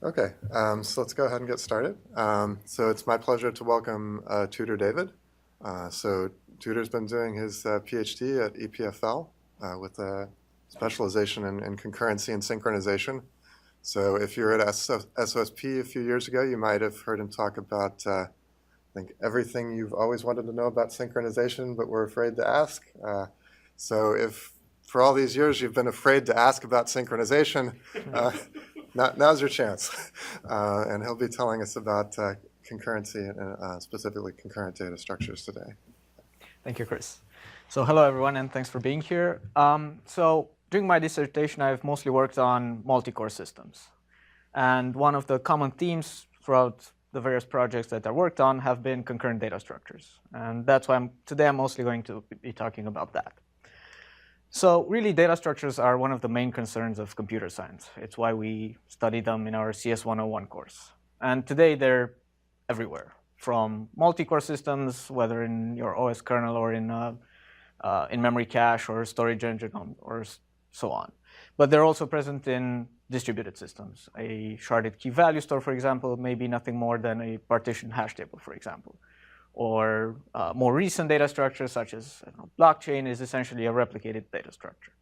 Okay, so let's go ahead and get started. So it's my pleasure to welcome Tutor David. Tutor's been doing his PhD at EPFL with a specialization in concurrency and synchronization. So if you were at SOSP a few years ago, you might have heard him talk about, I think, everything you've always wanted to know about synchronization but were afraid to ask. So if for all these years you've been afraid to ask about synchronization, now's your chance. And he'll be telling us about concurrency and specifically concurrent data structures today. Thank you, Chris. So hello, everyone, and thanks for being here. So during my dissertation, I've mostly worked on multi-core systems. And one of the common themes throughout the various projects that I worked on have been concurrent data structures. And that's why today I'm mostly going to be talking about that. So really, data structures are one of the main concerns of computer science. It's why we study them in our CS 101 course. And today, they're everywhere, from multi-core systems, whether in your OS kernel or in memory cache or storage engine or so on. But they're also present in distributed systems. A sharded key value store, for example, may be nothing more than a partitioned hash table, for example. Or more recent data structures, such as blockchain, is essentially a replicated data structure.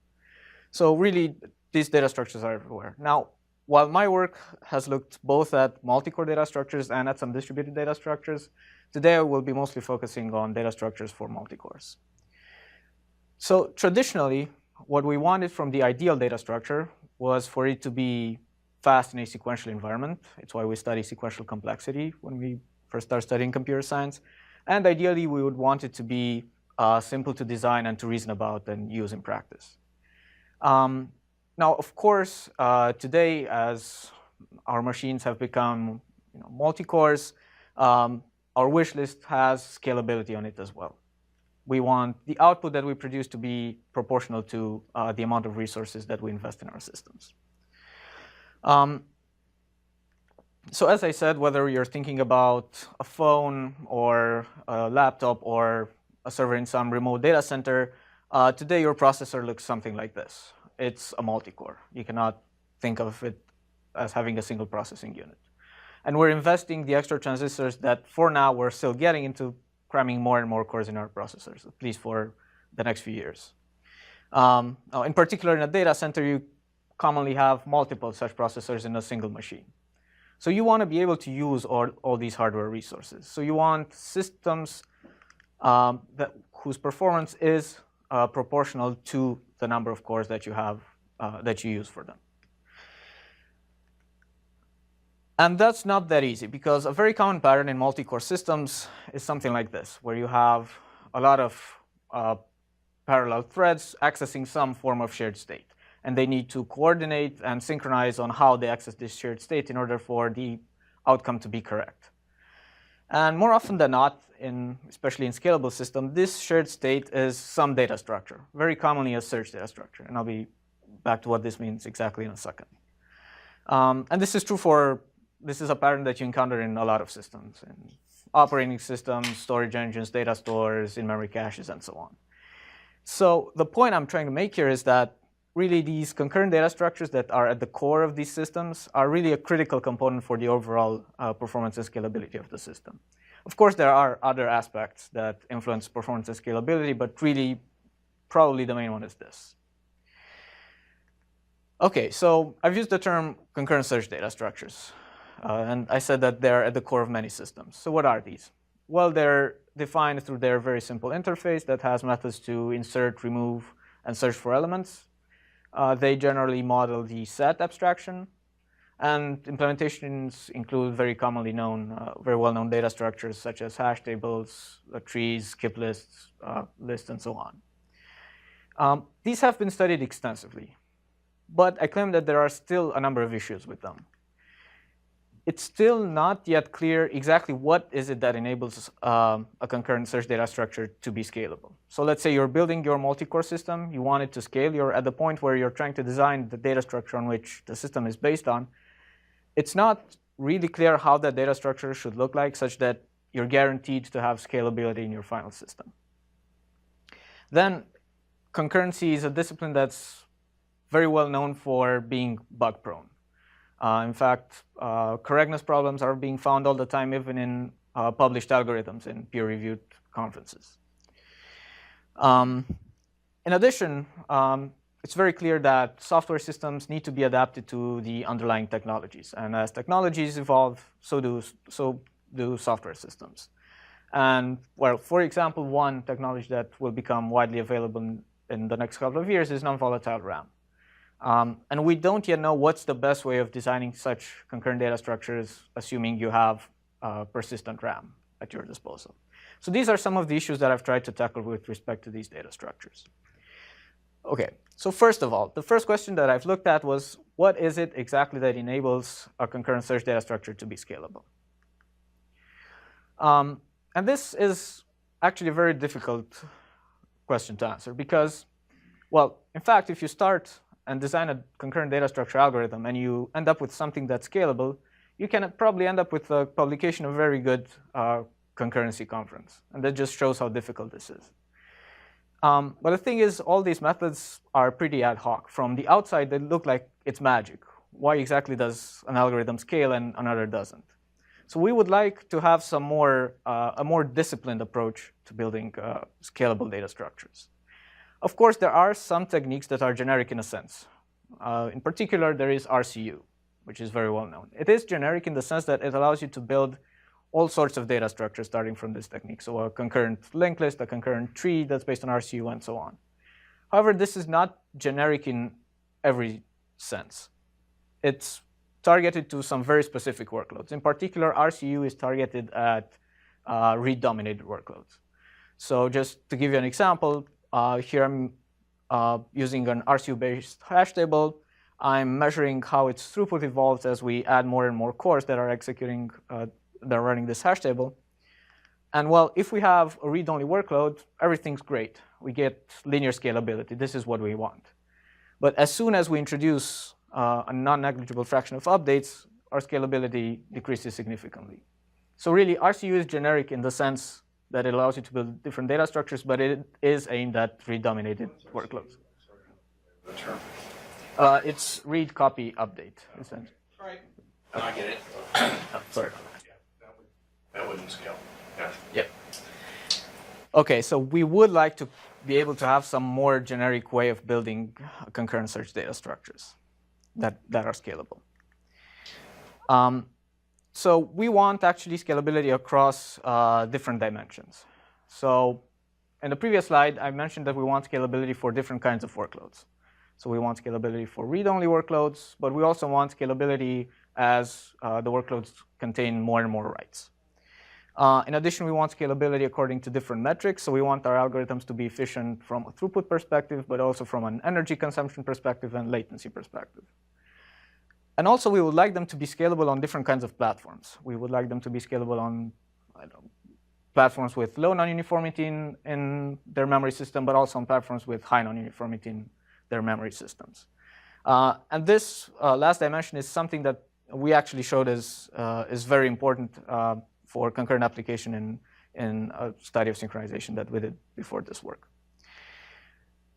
So really, these data structures are everywhere. Now, while my work has looked both at multi-core data structures and at some distributed data structures, today I will be mostly focusing on data structures for multi-cores. So traditionally, what we wanted from the ideal data structure was for it to be fast in a sequential environment. It's why we study sequential complexity when we first start studying computer science. And ideally, we would want it to be simple to design and to reason about and use in practice. Now, of course, today, as our machines have become multi-cores, our wish list has scalability on it as well. We want the output that we produce to be proportional to the amount of resources that we invest in our systems. So as I said, whether you're thinking about a phone or a laptop or a server in some remote data center, today your processor looks something like this. It's a multi-core. You cannot think of it as having a single processing unit. And we're investing the extra transistors that, for now, we're still getting into cramming more and more cores in our processors, at least for the next few years. Now, in particular, in a data center, you commonly have multiple such processors in a single machine. So you want to be able to use all these hardware resources. So you want systems whose performance is proportional to the number of cores that you have that you use for them. And that's not that easy, because a very common pattern in multi-core systems is something like this, where you have a lot of parallel threads accessing some form of shared state. And they need to coordinate and synchronize on how they access this shared state in order for the outcome to be correct. And more often than not, especially in scalable systems, this shared state is some data structure, very commonly a search data structure. And I'll be back to what this means exactly in a second. And this is a pattern that you encounter in a lot of systems, in operating systems, storage engines, data stores, in-memory caches, and so on. So the point I'm trying to make here is that really, these concurrent data structures that are at the core of these systems are really a critical component for the overall performance and scalability of the system. Of course, there are other aspects that influence performance and scalability, but really, probably the main one is this. OK, so I've used the term concurrent search data structures. And I said that they're at the core of many systems. So what are these? Well, they're defined through their very simple interface that has methods to insert, remove, and search for elements. They generally model the set abstraction, and implementations include very commonly known, very well-known data structures such as hash tables, trees, skip lists, lists, and so on. These have been studied extensively, but I claim that there are still a number of issues with them. It's still not yet clear exactly what is it that enables a concurrent search data structure to be scalable. So let's say you're building your multi-core system. You want it to scale. You're at the point where you're trying to design the data structure on which the system is based on. It's not really clear how that data structure should look like, such that you're guaranteed to have scalability in your final system. Then concurrency is a discipline that's very well known for being bug-prone. In fact, correctness problems are being found all the time, even in published algorithms in peer-reviewed conferences. In addition, it's very clear that software systems need to be adapted to the underlying technologies. And as technologies evolve, so do software systems. And, well, for example, one technology that will become widely available in the next couple of years is non-volatile RAM. And we don't yet know what's the best way of designing such concurrent data structures, assuming you have persistent RAM at your disposal. So these are some of the issues that I've tried to tackle with respect to these data structures. OK, so first of all, the first question that I've looked at was, what is it exactly that enables a concurrent search data structure to be scalable? And this is actually a very difficult question to answer because, well, in fact, if you start and design a concurrent data structure algorithm and you end up with something that's scalable, you can probably end up with the publication of a very good concurrency conference. And that just shows how difficult this is. But the thing is, all these methods are pretty ad hoc. From the outside, they look like it's magic. Why exactly does an algorithm scale and another doesn't? So we would like to have some a more disciplined approach to building scalable data structures. Of course, there are some techniques that are generic in a sense. In particular, there is RCU, which is very well known. It is generic in the sense that it allows you to build all sorts of data structures starting from this technique. So a concurrent linked list, a concurrent tree that's based on RCU, and so on. However, this is not generic in every sense. It's targeted to some very specific workloads. In particular, RCU is targeted at read-dominated workloads. So just to give you an example, here I'm using an RCU-based hash table. I'm measuring how its throughput evolves as we add more and more cores that are executing that are running this hash table. And well, if we have a read-only workload, everything's great. We get linear scalability. This is what we want. But as soon as we introduce a non-negligible fraction of updates, our scalability decreases significantly. So really, RCU is generic in the sense that it allows you to build different data structures, but it is aimed at read-dominated workloads. The term. It's read, copy, update, essentially. Right. I get it. Sorry. That wouldn't scale. Yeah. Yep. OK, so we would like to be able to have some more generic way of building concurrent search data structures that are scalable. So we want actually scalability across different dimensions. So in the previous slide, I mentioned that we want scalability for different kinds of workloads. So we want scalability for read-only workloads, but we also want scalability as the workloads contain more and more writes. In addition, we want scalability according to different metrics. So we want our algorithms to be efficient from a throughput perspective, but also from an energy consumption perspective and latency perspective. And also, we would like them to be scalable on different kinds of platforms. We would like them to be scalable on platforms with low non-uniformity in their memory system, but also on platforms with high non-uniformity in their memory systems. And this last dimension is something that we actually showed is very important for concurrent application in a study of synchronization that we did before this work.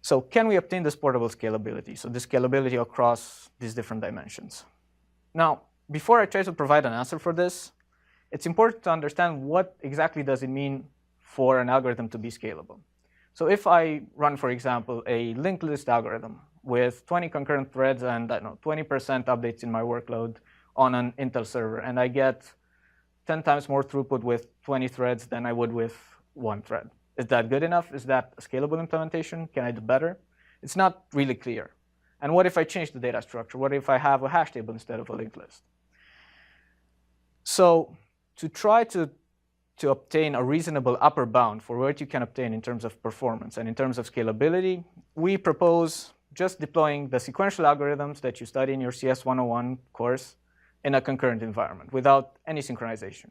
So can we obtain this portable scalability? So this scalability across these different dimensions. Now, before I try to provide an answer for this, it's important to understand what exactly does it mean for an algorithm to be scalable. So if I run, for example, a linked list algorithm with 20 concurrent threads and 20% updates in my workload on an Intel server, and I get 10 times more throughput with 20 threads than I would with one thread. Is that good enough? Is that a scalable implementation? Can I do better? It's not really clear. And what if I change the data structure? What if I have a hash table instead of a linked list? So to try to obtain a reasonable upper bound for what you can obtain in terms of performance and in terms of scalability, we propose just deploying the sequential algorithms that you study in your CS 101 course in a concurrent environment without any synchronization.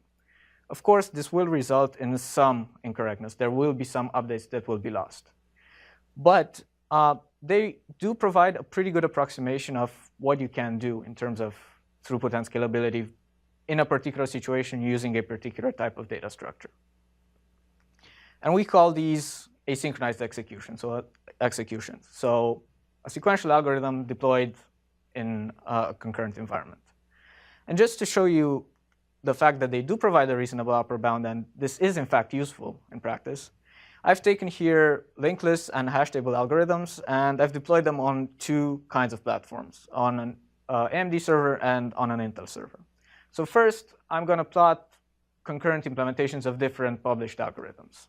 Of course, this will result in some incorrectness. There will be some updates that will be lost. But they do provide a pretty good approximation of what you can do in terms of throughput and scalability in a particular situation using a particular type of data structure. And we call these asynchronized executions. So a sequential algorithm deployed in a concurrent environment. And just to show you the fact that they do provide a reasonable upper bound, and this is in fact useful in practice, I've taken here linked list and hash table algorithms, and I've deployed them on two kinds of platforms, on an AMD server and on an Intel server. So first, I'm going to plot concurrent implementations of different published algorithms.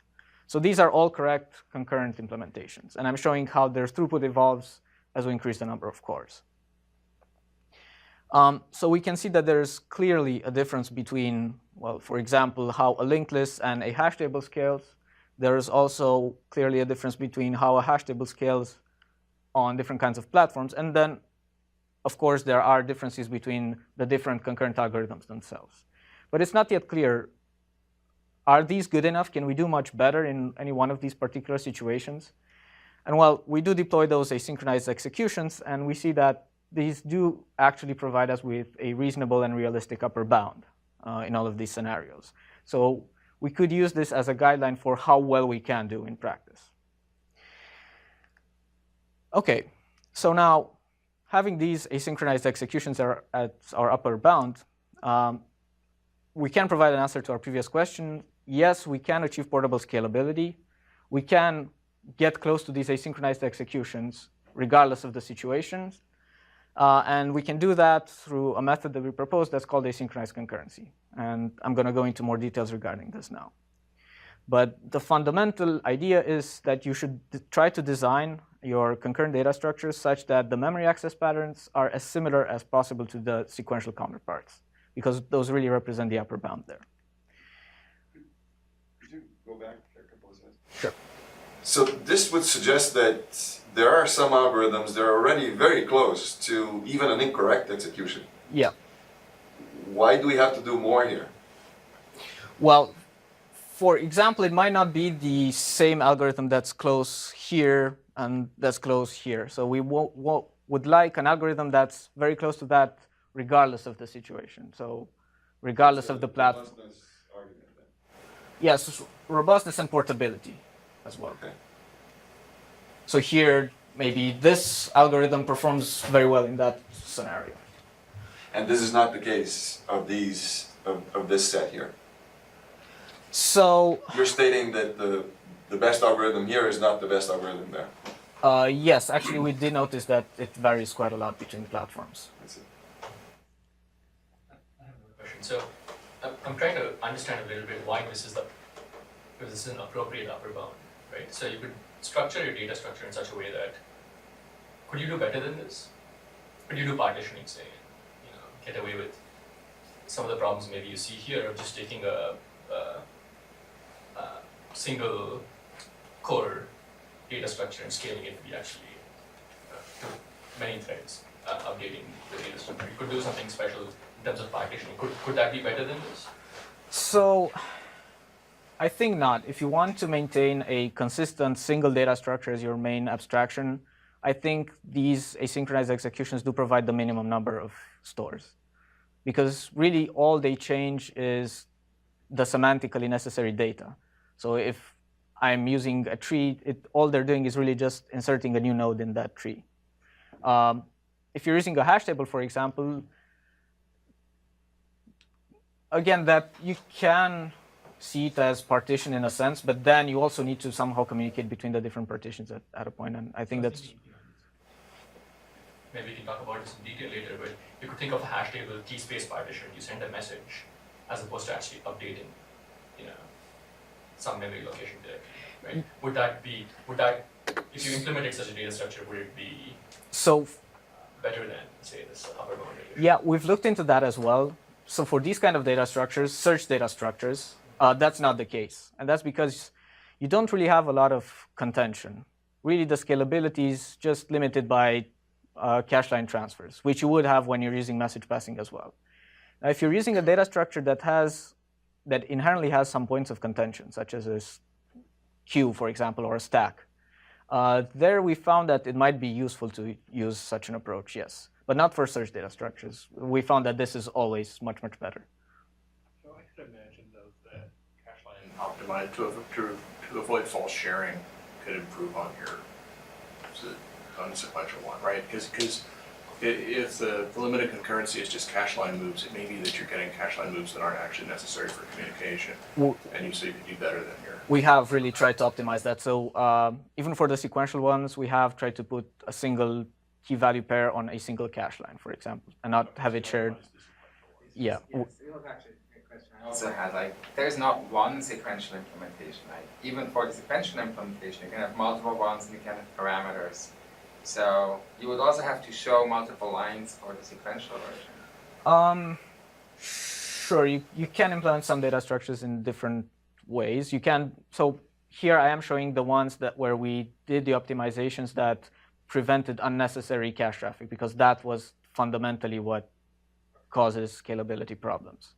So these are all correct concurrent implementations, and I'm showing how their throughput evolves as we increase the number of cores. So we can see that there's clearly a difference between, well, for example, how a linked list and a hash table scales. There's also clearly a difference between how a hash table scales on different kinds of platforms. And then, of course, there are differences between the different concurrent algorithms themselves. But it's not yet clear, are these good enough? Can we do much better in any one of these particular situations? And well, we do deploy those asynchronized executions, and we see that these do actually provide us with a reasonable and realistic upper bound in all of these scenarios. So we could use this as a guideline for how well we can do in practice. OK, so now having these asynchronized executions at our upper bound, we can provide an answer to our previous question. Yes, we can achieve portable scalability. We can get close to these asynchronized executions regardless of the situations. And we can do that through a method that we propose that's called asynchronized concurrency. And I'm going to go into more details regarding this now. But the fundamental idea is that you should try to design your concurrent data structures such that the memory access patterns are as similar as possible to the sequential counterparts, because those really represent the upper bound there. Could you go back a couple of slides? Sure. So this would suggest that there are some algorithms that are already very close to even an incorrect execution. Yeah. Why do we have to do more here? Well, for example, it might not be the same algorithm that's close here and that's close here. So we would like an algorithm that's very close to that regardless of the situation. So regardless of the platform. Robustness argument then. Yes, robustness and portability as well. Okay. So here, maybe this algorithm performs very well in that scenario. And this is not the case of these of this set here. So You're stating that the best algorithm here is not the best algorithm there. yes, actually we did notice that it varies quite a lot between platforms. That's it. I have another question. So I'm trying to understand a little bit why this is an appropriate upper bound, right? So you could structure your data structure in such a way that, could you do better than this? Could you do partitioning, say, get away with some of the problems maybe you see here of just taking a single core data structure and scaling it to be actually to many threads, updating the data structure. You could do something special in terms of partitioning. Could that be better than this? So I think not. If you want to maintain a consistent single data structure as your main abstraction, I think these asynchronized executions do provide the minimum number of stores. Because really all they change is the semantically necessary data. So if I'm using a tree, all they're doing is really just inserting a new node in that tree. If you're using a hash table, for example, again, that you can see it as partition in a sense, but then you also need to somehow communicate between the different partitions at a point, and I think that's... Maybe we can talk about this in detail later, but you could think of a hash table key space partition. You send a message as opposed to actually updating, some memory location there, right? Would that, if you implemented such a data structure, would it be better than, say, this upper bound relation? Yeah, we've looked into that as well. So for these kind of data structures, search data structures, that's not the case. And that's because you don't really have a lot of contention. Really, the scalability is just limited by cache line transfers, which you would have when you're using message passing as well. Now, if you're using a data structure that inherently has some points of contention, such as a queue, for example, or a stack, there we found that it might be useful to use such an approach, yes. But not for search data structures. We found that this is always much, much better. So I could imagine, though, that cache line optimized to avoid false sharing could improve on your unsequential one, right? Because If the limit of concurrency is just cache line moves, it may be that you're getting cache line moves that aren't actually necessary for communication, so you could do better than here. We have really tried to optimize that. So even for the sequential ones, we have tried to put a single key value pair on a single cache line, for example, and not have it shared. Yeah. Yes, it was actually a good question. I also had, like, there's not one sequential implementation. Like, even for the sequential implementation, you can have multiple ones and you can have parameters. So you would also have to show multiple lines for the sequential version. Sure, you can implement some data structures in different ways. You can, so here I am showing the ones that where we did the optimizations that prevented unnecessary cache traffic, because that was fundamentally what causes scalability problems.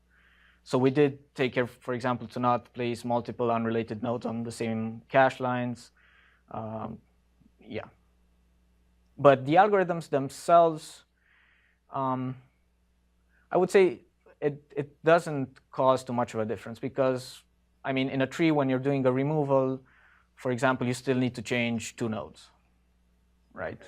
So we did take care, for example, to not place multiple unrelated nodes on the same cache lines. Yeah. But the algorithms themselves, I would say it doesn't cause too much of a difference, because, I mean, in a tree, when you're doing a removal, for example, you still need to change 2 nodes, right?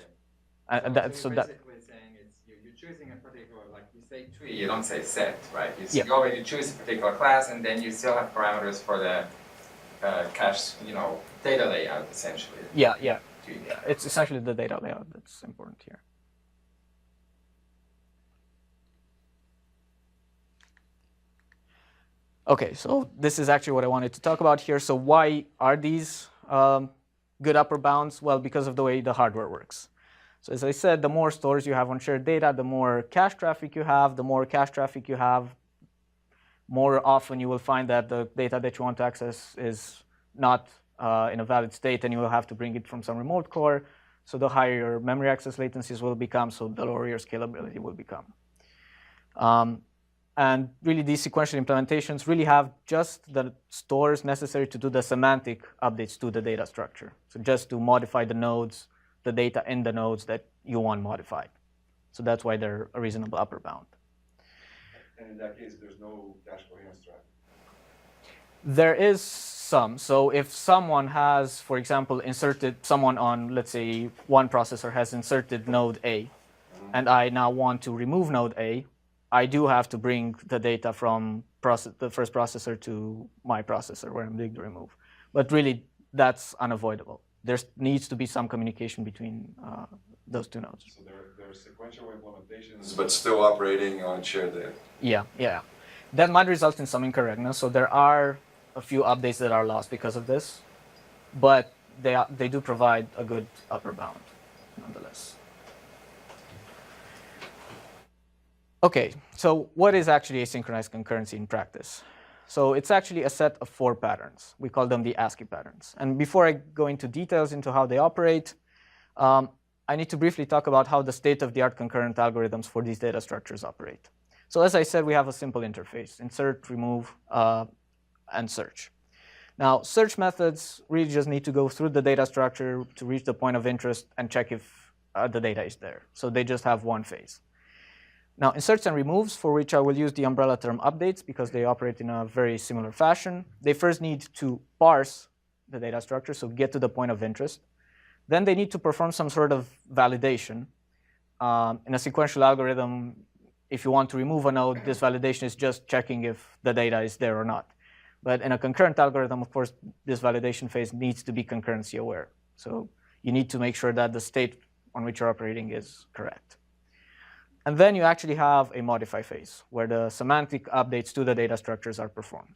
And So you're basically saying you're choosing a particular, like you say tree, you don't say set, right? You already choose a particular class, and then you still have parameters for the cache, data layout, essentially. Yeah. It's essentially the data layout that's important here. Okay, so this is actually what I wanted to talk about here. So why are these good upper bounds? Well, because of the way the hardware works. So as I said, the more stores you have on shared data, the more cache traffic you have. The more cache traffic you have, more often you will find that the data that you want to access is not in a valid state, and you will have to bring it from some remote core. So the higher your memory access latencies will become, so the lower your scalability will become. And really, these sequential implementations really have just the stores necessary to do the semantic updates to the data structure. So just to modify the nodes, the data in the nodes that you want modified. So that's why they're a reasonable upper bound. And in that case, there's no cache coherence traffic. There is some. So if someone has, for example, someone on, let's say, one processor has inserted node A, and I now want to remove node A, I do have to bring the data from the first processor to my processor where I'm doing the remove. But really, that's unavoidable. There needs to be some communication between those 2 nodes. So there are sequential implementations, but still operating on shared data. Yeah. That might result in some incorrectness. So there are a few updates that are lost because of this, but they do provide a good upper bound, nonetheless. Okay, so what is actually asynchronized concurrency in practice? So it's actually a set of 4 patterns. We call them the ASCII patterns. And before I go into details into how they operate, I need to briefly talk about how the state-of-the-art concurrent algorithms for these data structures operate. So as I said, we have a simple interface: insert, remove, and search. Now, search methods really just need to go through the data structure to reach the point of interest and check if the data is there. So they just have one phase. Now, inserts and removes, for which I will use the umbrella term updates because they operate in a very similar fashion, they first need to parse the data structure, so get to the point of interest. Then they need to perform some sort of validation. In a sequential algorithm, if you want to remove a node, this validation is just checking if the data is there or not. But in a concurrent algorithm, of course, this validation phase needs to be concurrency aware. So you need to make sure that the state on which you're operating is correct. And then you actually have a modify phase, where the semantic updates to the data structures are performed.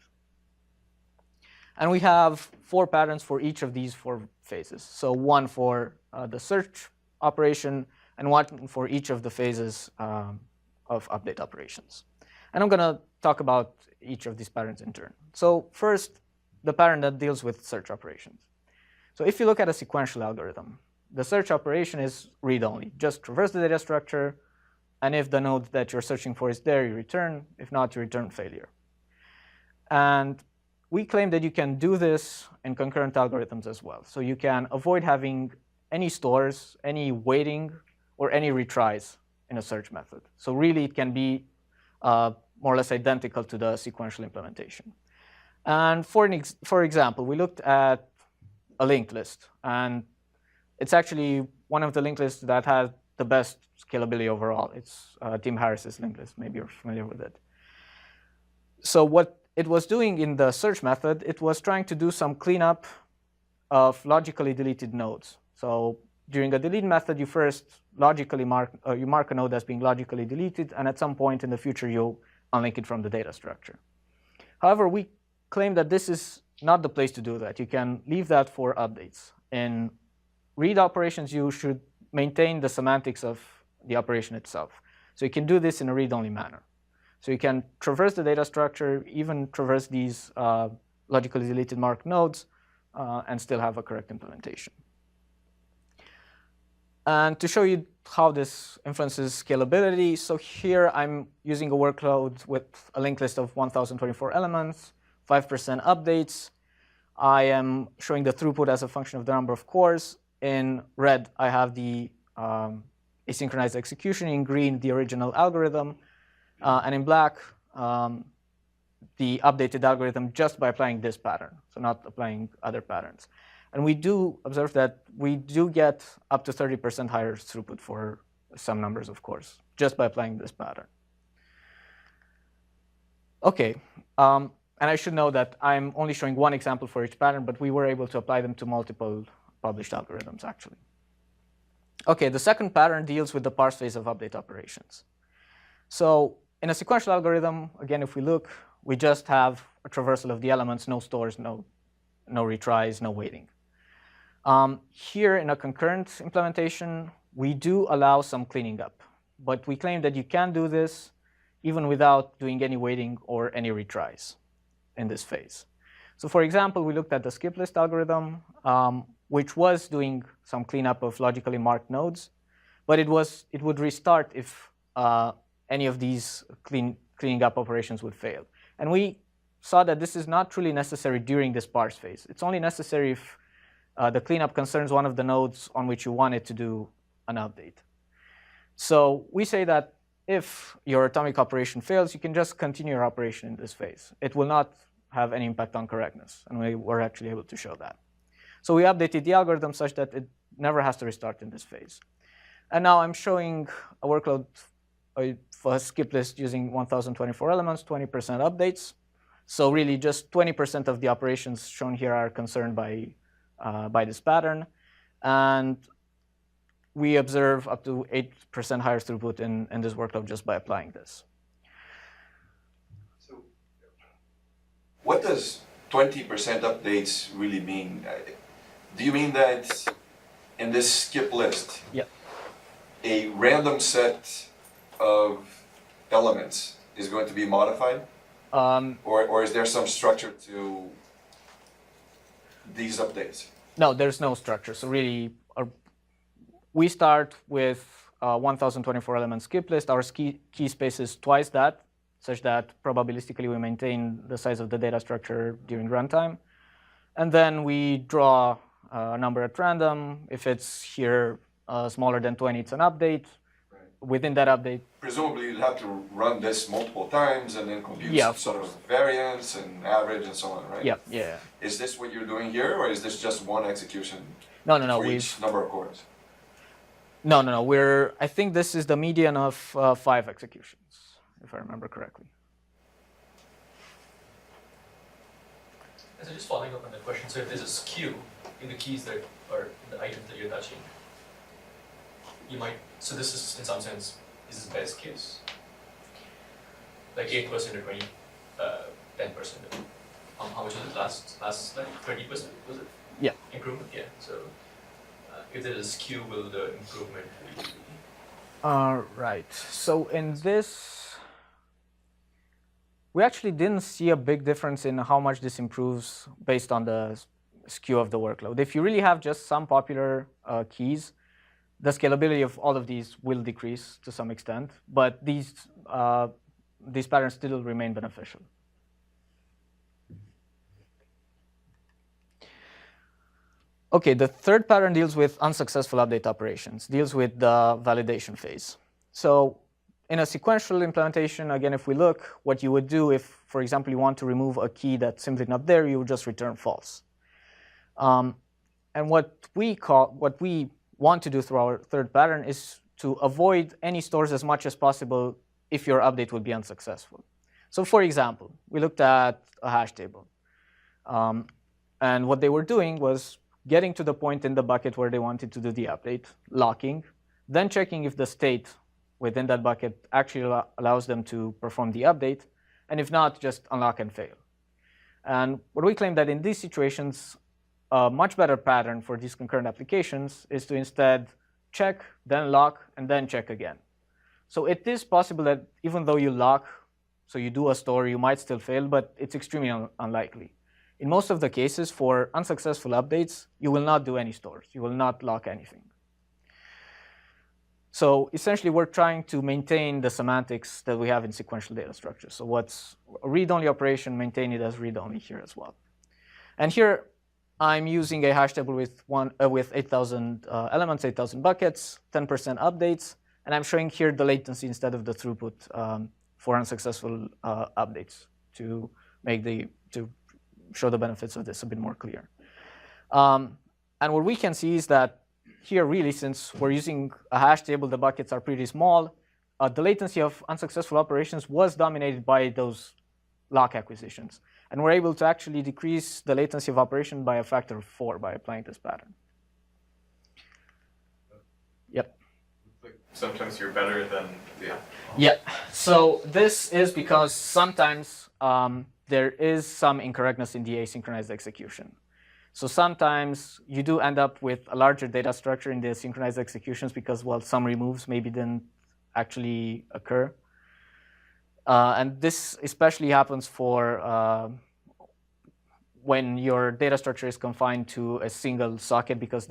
And we have 4 patterns for each of these 4 phases. So one for the search operation, and one for each of the phases of update operations. And I'm going to talk about each of these patterns in turn. So first, the pattern that deals with search operations. So if you look at a sequential algorithm, the search operation is read-only. Just traverse the data structure, and if the node that you're searching for is there, you return. If not, you return failure. And we claim that you can do this in concurrent algorithms as well. So you can avoid having any stores, any waiting, or any retries in a search method. So really, it can be more or less identical to the sequential implementation. And for example, we looked at a linked list. And it's actually one of the linked lists that has the best scalability overall. It's Tim Harris's linked list. Maybe you're familiar with it. So what it was doing in the search method, it was trying to do some cleanup of logically deleted nodes. So during a delete method, you first logically mark a node as being logically deleted, and at some point in the future, you'll unlink it from the data structure. However, we claim that this is not the place to do that. You can leave that for updates. In read operations, you should maintain the semantics of the operation itself. So you can do this in a read-only manner. So you can traverse the data structure, even traverse these logically deleted marked nodes, and still have a correct implementation. And to show you how this influences scalability, so here I'm using a workload with a linked list of 1,024 elements, 5% updates. I am showing the throughput as a function of the number of cores. In red, I have the asynchronized execution. In green, the original algorithm. And in black, the updated algorithm just by applying this pattern, so not applying other patterns. And we do observe that we do get up to 30% higher throughput for some numbers, of course, just by applying this pattern. OK. And I should know that I'm only showing one example for each pattern, but we were able to apply them to multiple published algorithms, actually. OK, the second pattern deals with the parse phase of update operations. So in a sequential algorithm, again, if we look, we just have a traversal of the elements, no stores, no retries, no waiting. Here in a concurrent implementation, we do allow some cleaning up. But we claim that you can do this even without doing any waiting or any retries in this phase. So for example, we looked at the skip list algorithm, which was doing some cleanup of logically marked nodes. But it would restart if any of these cleaning up operations would fail. And we saw that this is not truly necessary during this parse phase. It's only necessary if the cleanup concerns one of the nodes on which you wanted to do an update. So we say that if your atomic operation fails, you can just continue your operation in this phase. It will not have any impact on correctness. And we were actually able to show that. So we updated the algorithm such that it never has to restart in this phase. And now I'm showing a workload for a skip list using 1,024 elements, 20% updates. So really just 20% of the operations shown here are concerned by this pattern. And we observe up to 8% higher throughput in this workload just by applying this. So what does 20% updates really mean? Do you mean that in this skip list, yep, a random set of elements is going to be modified? Or is there some structure to these updates? No, there's no structure. So really, we start with 1,024 element skip list. Our key space is twice that, such that probabilistically we maintain the size of the data structure during runtime. And then we draw a number at random. If it's here smaller than 20, it's an update. Within that update, presumably you'll have to run this multiple times and then compute yeah, sort of variance and average and so on, right? Yeah, yeah. Is this what you're doing here, or is this just one execution no, for each number of cores? No. I think this is the median of 5 executions, if I remember correctly. So just following up on that question, so if there's a skew in the keys that are the items that you're touching, you might, so this is in some sense, this is best case. Like 8% or 20, 10%. How much was it last slide? 20% was it? Yeah. Improvement, yeah. So if there is a skew, will the improvement be? Right. So in this, we actually didn't see a big difference in how much this improves based on the skew of the workload. If you really have just some popular keys, the scalability of all of these will decrease to some extent, but these patterns still remain beneficial. OK, the third pattern deals with unsuccessful update operations, deals with the validation phase. So in a sequential implementation, again, if we look, what you would do if, for example, you want to remove a key that's simply not there, you would just return false. And what we want to do through our third pattern is to avoid any stores as much as possible if your update would be unsuccessful. So for example, we looked at a hash table. And what they were doing was getting to the point in the bucket where they wanted to do the update, locking, then checking if the state within that bucket actually allows them to perform the update, and if not, just unlock and fail. And what we claim that in these situations, a much better pattern for these concurrent applications is to instead check, then lock, and then check again. So it is possible that even though you lock, so you do a store, you might still fail, but it's extremely unlikely. In most of the cases, for unsuccessful updates, you will not do any stores. You will not lock anything. So essentially, we're trying to maintain the semantics that we have in sequential data structures. So what's a read-only operation, maintain it as read-only here as well. And here, I'm using a hash table with 8,000 elements, 8,000 buckets, 10% updates, and I'm showing here the latency instead of the throughput for unsuccessful updates to show the benefits of this a bit more clear. And what we can see is that here, really, since we're using a hash table, the buckets are pretty small, the latency of unsuccessful operations was dominated by those lock acquisitions. And we're able to actually decrease the latency of operation by a factor of 4 by applying this pattern. Yep. Sometimes you're better than Yeah. So this is because sometimes there is some incorrectness in the asynchronized execution. So sometimes you do end up with a larger data structure in the synchronized executions because, well, some removes maybe didn't actually occur. And this especially happens for when your data structure is confined to a single socket because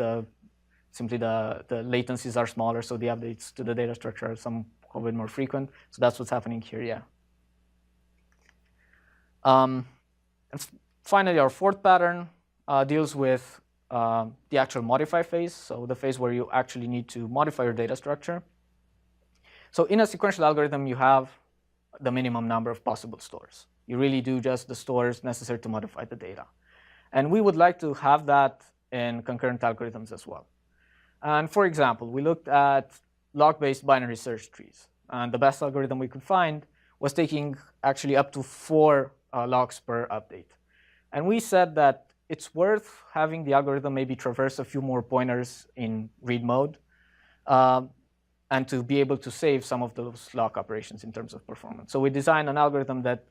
simply the latencies are smaller, so the updates to the data structure are a bit more frequent. So that's what's happening here, yeah. And finally, our fourth pattern deals with the actual modify phase, so the phase where you actually need to modify your data structure. So in a sequential algorithm, you have the minimum number of possible stores. You really do just the stores necessary to modify the data. And we would like to have that in concurrent algorithms as well. And for example, we looked at log-based binary search trees. And the best algorithm we could find was taking actually up to 4 logs per update. And we said that it's worth having the algorithm maybe traverse a few more pointers in read mode and to be able to save some of those lock operations in terms of performance. So we designed an algorithm that,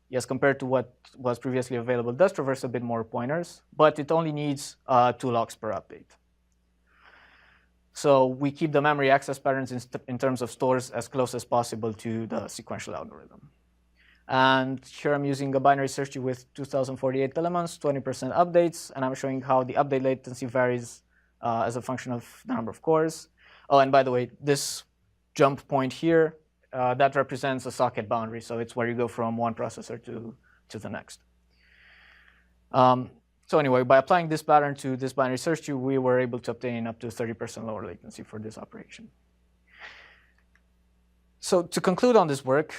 yes, compared to what was previously available, does traverse a bit more pointers, but it only needs 2 logs per update. So we keep the memory access patterns in terms of stores as close as possible to the sequential algorithm. And here I'm using a binary search tree with 2,048 elements, 20% updates, and I'm showing how the update latency varies as a function of the number of cores. Oh, and by the way, this jump point here, that represents a socket boundary, so it's where you go from one processor to the next. So anyway, by applying this pattern to this binary search tree, we were able to obtain up to 30% lower latency for this operation. So to conclude on this work,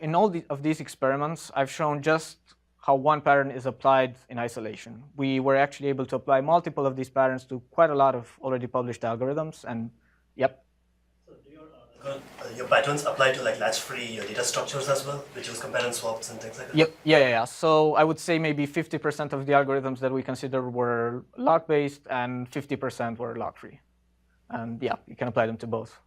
in all of these experiments, I've shown just how one pattern is applied in isolation. We were actually able to apply multiple of these patterns to quite a lot of already published algorithms, and yep. So do your patterns apply to like latch-free data structures as well, which use compare and swaps and things like that? Yep. Yeah. So I would say maybe 50% of the algorithms that we consider were lock-based and 50% were lock-free. And yeah, you can apply them to both.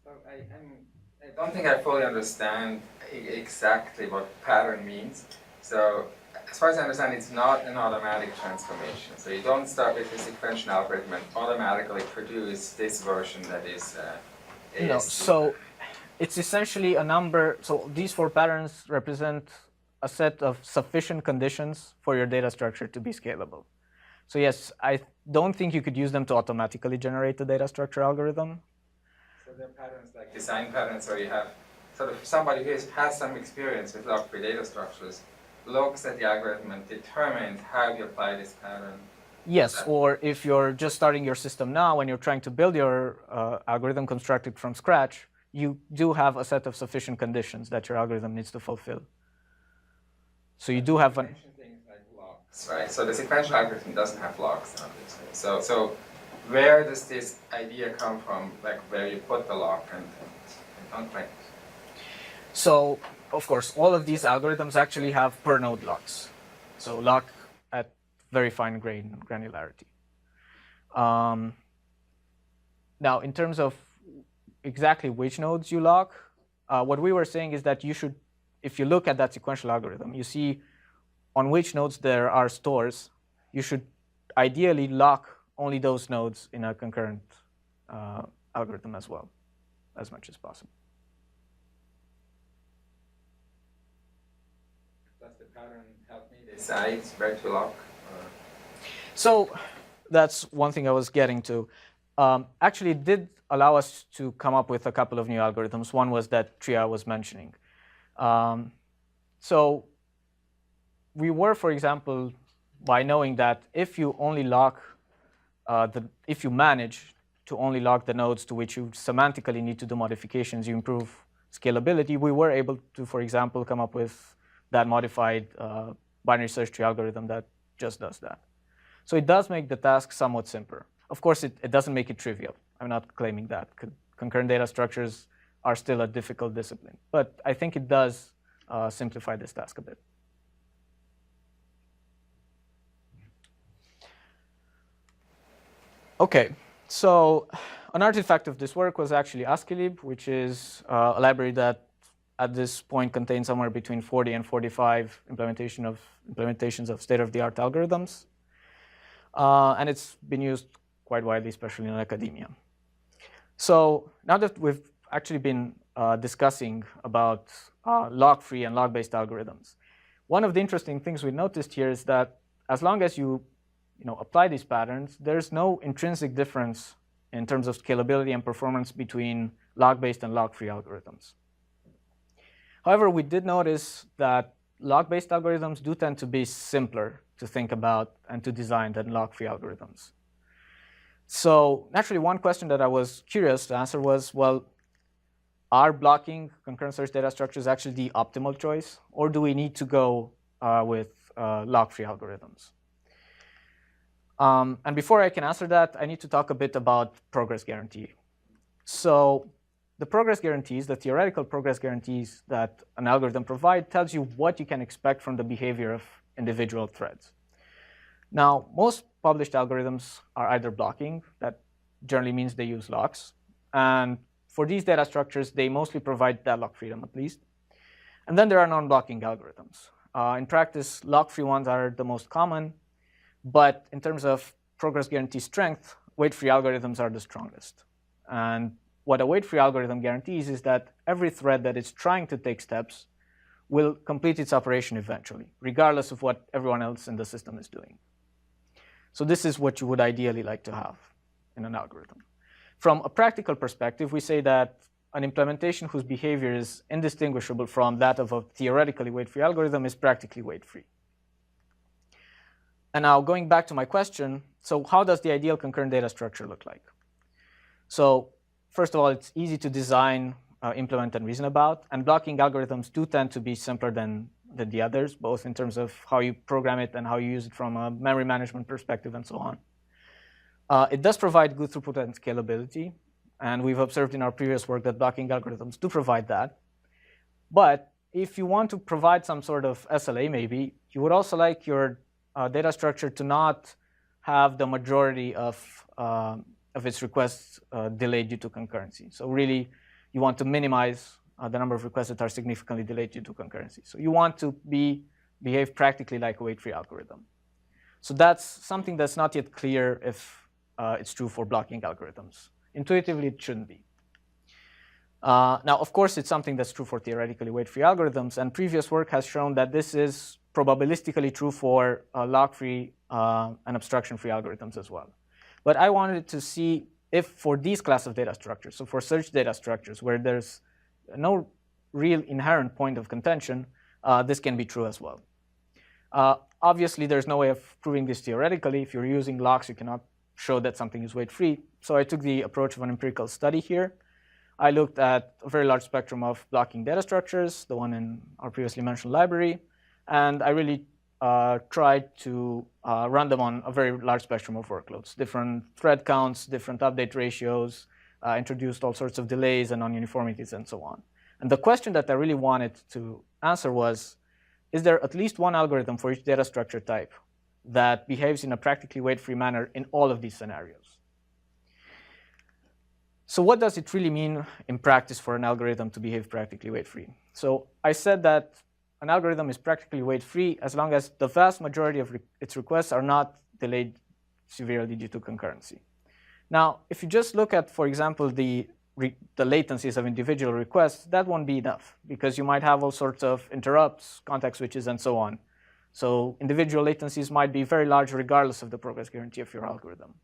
So I don't think I fully understand exactly what pattern means. So as far as I understand, it's not an automatic transformation. So you don't start with a sequential algorithm and automatically produce this version that is ASCY. No, so it's essentially a number. So these 4 patterns represent a set of sufficient conditions for your data structure to be scalable. So yes, I don't think you could use them to automatically generate the data structure algorithm. So they're patterns like design patterns where you have sort of somebody who has some experience with log-free data structures looks at the algorithm and determines how you apply this pattern. Yes, or if you're just starting your system now and you're trying to build your algorithm constructed from scratch, you do have a set of sufficient conditions that your algorithm needs to fulfill. So you do have things like locks, right? So the sequential algorithm doesn't have locks, obviously. So where does this idea come from, like where you put the lock and don't like. So, of course, all of these algorithms actually have per node locks. So lock at very fine granularity. Now, in terms of exactly which nodes you lock, what we were saying is that you should, if you look at that sequential algorithm, you see on which nodes there are stores, you should ideally lock only those nodes in a concurrent algorithm as well, as much as possible. Does the pattern help me decide where to lock? So that's one thing I was getting to. Actually, it did allow us to come up with a couple of new algorithms. One was that Tria was mentioning. So we were, for example, by knowing that if you only lock, if you manage to only lock the nodes to which you semantically need to do modifications, you improve scalability. We were able to, for example, come up with that modified binary search tree algorithm that just does that. So it does make the task somewhat simpler. Of course, it doesn't make it trivial. I'm not claiming that. Concurrent data structures are still a difficult discipline. But I think it does simplify this task a bit. OK, so an artifact of this work was actually ASCYI, which is a library that at this point contains somewhere between 40 and 45 implementations of state-of-the-art algorithms. And it's been used quite widely, especially in academia. So now that we've actually been discussing about log-free and log-based algorithms, one of the interesting things we noticed here is that as long as you apply these patterns, there's no intrinsic difference in terms of scalability and performance between log-based and log-free algorithms. However, we did notice that log-based algorithms do tend to be simpler to think about and to design than log-free algorithms. So naturally, one question that I was curious to answer was, well, are blocking concurrent search data structures actually the optimal choice? Or do we need to go with log-free algorithms? And before I can answer that, I need to talk a bit about progress guarantee. So the progress guarantees, the theoretical progress guarantees that an algorithm provides, tells you what you can expect from the behavior of individual threads. Now, most published algorithms are either blocking, that generally means they use locks. And for these data structures, they mostly provide deadlock freedom, at least. And then there are non-blocking algorithms. In practice, lock-free ones are the most common. But in terms of progress guarantee strength, wait-free algorithms are the strongest. And what a wait-free algorithm guarantees is that every thread that is trying to take steps will complete its operation eventually, regardless of what everyone else in the system is doing. So this is what you would ideally like to have in an algorithm. From a practical perspective, we say that an implementation whose behavior is indistinguishable from that of a theoretically wait-free algorithm is practically wait-free. And now going back to my question, so how does the ideal concurrent data structure look like? So first of all, it's easy to design, implement, and reason about. And blocking algorithms do tend to be simpler than the others, both in terms of how you program it and how you use it from a memory management perspective and so on. It does provide good throughput and scalability. And we've observed in our previous work that blocking algorithms do provide that. But if you want to provide some sort of SLA, maybe, you would also like your data structure to not have the majority of its requests delayed due to concurrency. So really, you want to minimize the number of requests that are significantly delayed due to concurrency. So you want to behave practically like a wait-free algorithm. So that's something that's not yet clear if it's true for blocking algorithms. Intuitively, it shouldn't be. Now, of course, it's something that's true for theoretically wait-free algorithms. And previous work has shown that this is probabilistically true for log-free and obstruction-free algorithms as well. But I wanted to see if for these class of data structures, so for search data structures where there's no real inherent point of contention, this can be true as well. Obviously, there's no way of proving this theoretically. If you're using locks, you cannot show that something is wait-free. So I took the approach of an empirical study here. I looked at a very large spectrum of blocking data structures, the one in our previously mentioned library. And I really tried to run them on a very large spectrum of workloads, different thread counts, different update ratios, introduced all sorts of delays and non-uniformities and so on. And the question that I really wanted to answer was, is there at least one algorithm for each data structure type that behaves in a practically weight-free manner in all of these scenarios? So what does it really mean in practice for an algorithm to behave practically weight-free? So I said that an algorithm is practically weight-free as long as the vast majority of its requests are not delayed severely due to concurrency. Now, if you just look at, for example, the latencies of individual requests, that won't be enough because you might have all sorts of interrupts, context switches, and so on. So individual latencies might be very large regardless of the progress guarantee of your algorithm.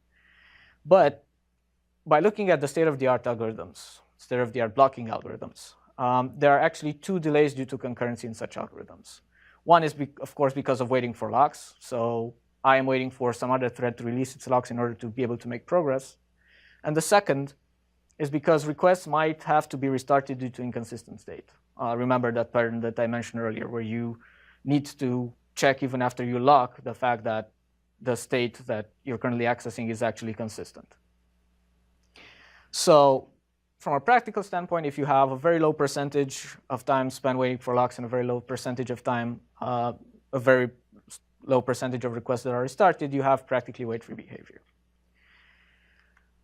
But by looking at the state-of-the-art algorithms, state-of-the-art blocking algorithms, there are actually two delays due to concurrency in such algorithms. One is, of course, because of waiting for locks. So I am waiting for some other thread to release its locks in order to be able to make progress. And the second is because requests might have to be restarted due to inconsistent state. Remember that pattern that I mentioned earlier, where you need to check even after you lock the fact that the state that you're currently accessing is actually consistent. So from a practical standpoint, if you have a very low percentage of time spent waiting for locks and a very low percentage of time, a very low percentage of requests that are restarted, you have practically wait-free behavior.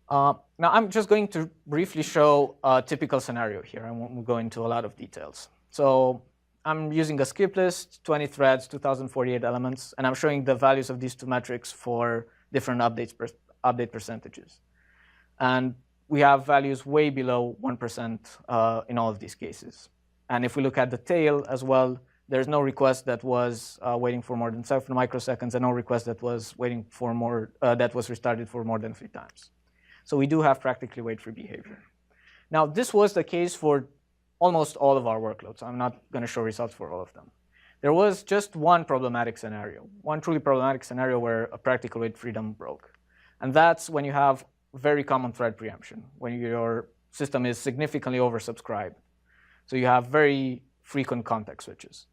Now, I'm just going to briefly show a typical scenario here. I won't go into a lot of details. So I'm using a skip list, 20 threads, 2048 elements, and I'm showing the values of these two metrics for different update percentages. And we have values way below 1% in all of these cases. And if we look at the tail as well, there's no request that was waiting for more than 7 microseconds, and no request that was waiting for more that was restarted for more than 3 times. So we do have practically wait-free behavior. Now, this was the case for almost all of our workloads. I'm not going to show results for all of them. There was just one problematic scenario, one truly problematic scenario where a practical wait freedom broke. And that's when you have very common thread preemption, when your system is significantly oversubscribed. So you have very frequent context switches.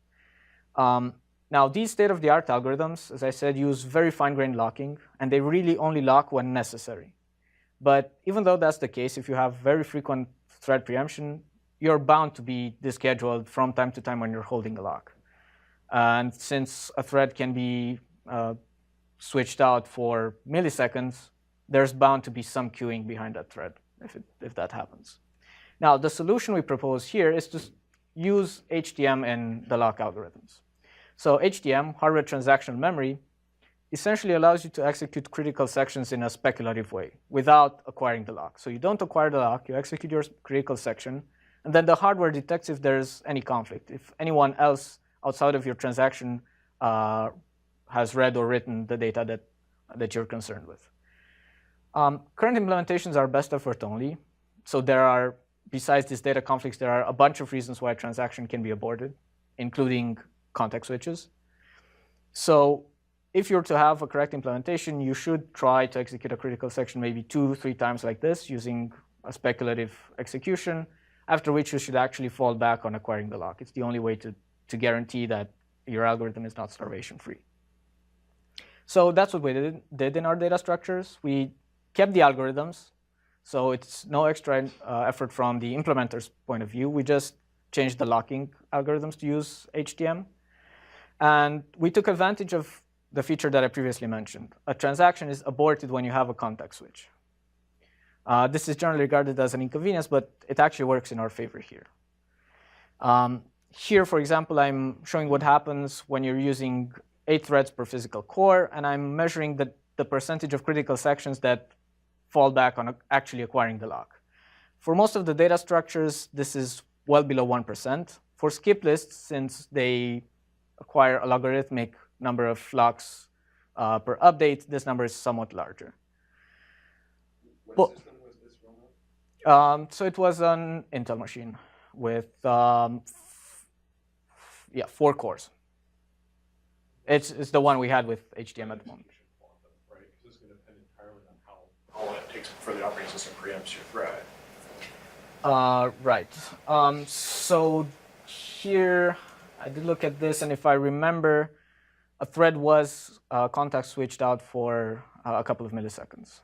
Now, these state-of-the-art algorithms, as I said, use very fine-grained locking, and they really only lock when necessary. But even though that's the case, if you have very frequent thread preemption, you're bound to be descheduled from time to time when you're holding a lock. And since a thread can be switched out for milliseconds, there's bound to be some queuing behind that thread if that happens. Now, the solution we propose here is to use HTM in the lock algorithms. So HTM, hardware transactional memory, essentially allows you to execute critical sections in a speculative way without acquiring the lock. So you don't acquire the lock, you execute your critical section, and then the hardware detects if there's any conflict, if anyone else outside of your transaction has read or written the data that you're concerned with. Current implementations are best effort only. So there are, besides these data conflicts, there are a bunch of reasons why a transaction can be aborted, including context switches. So if you're to have a correct implementation, you should try to execute a critical section maybe 2-3 times like this using a speculative execution, after which you should actually fall back on acquiring the lock. It's the only way to guarantee that your algorithm is not starvation-free. So that's what we did in our data structures. We kept the algorithms, so it's no extra effort from the implementer's point of view. We just changed the locking algorithms to use HTM. And we took advantage of the feature that I previously mentioned. A transaction is aborted when you have a context switch. This is generally regarded as an inconvenience, but it actually works in our favor here. Here, for example, I'm showing what happens when you're using 8 threads per physical core, and I'm measuring the percentage of critical sections that fall back on actually acquiring the lock. For most of the data structures, this is well below 1%. For skip lists, since they acquire a logarithmic number of locks per update, this number is somewhat larger. What system was this run on? So it was an Intel machine with 4 cores. It's the one we had with HTM at the moment. Right, because it's going to depend entirely on how long it takes for the operating system preempts your thread. Right. So here, I did look at this, and if I remember, a thread was context switched out for a couple of milliseconds.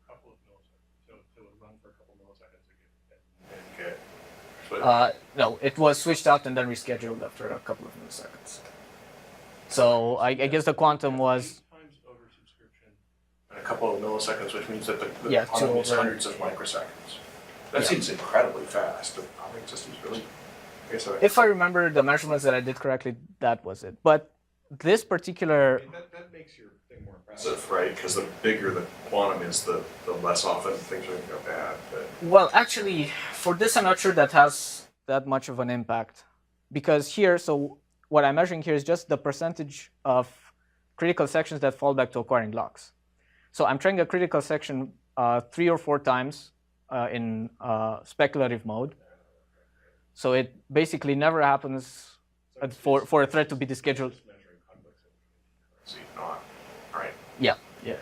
Couple of milliseconds. So it would run for a couple of milliseconds and get. No, it was switched out and then rescheduled after a couple of milliseconds. So I guess the quantum was Times oversubscription. And a couple of milliseconds, which means that the Yeah, quantum is over- hundreds of microseconds. That Yeah. seems incredibly fast. The operating system's really. I guess if I remember the measurements that I did correctly, that was it. But this particular, that makes your thing more impressive, right? Because the bigger the quantum is, the less often things are going to go bad. But well, actually, for this, I'm not sure that has that much of an impact. Because here, so what I'm measuring here is just the percentage of critical sections that fall back to acquiring locks. So I'm trying a critical section 3 or 4 times in speculative mode. So it basically never happens for a thread to be descheduled. measuring complexity, not right. Yeah, yeah.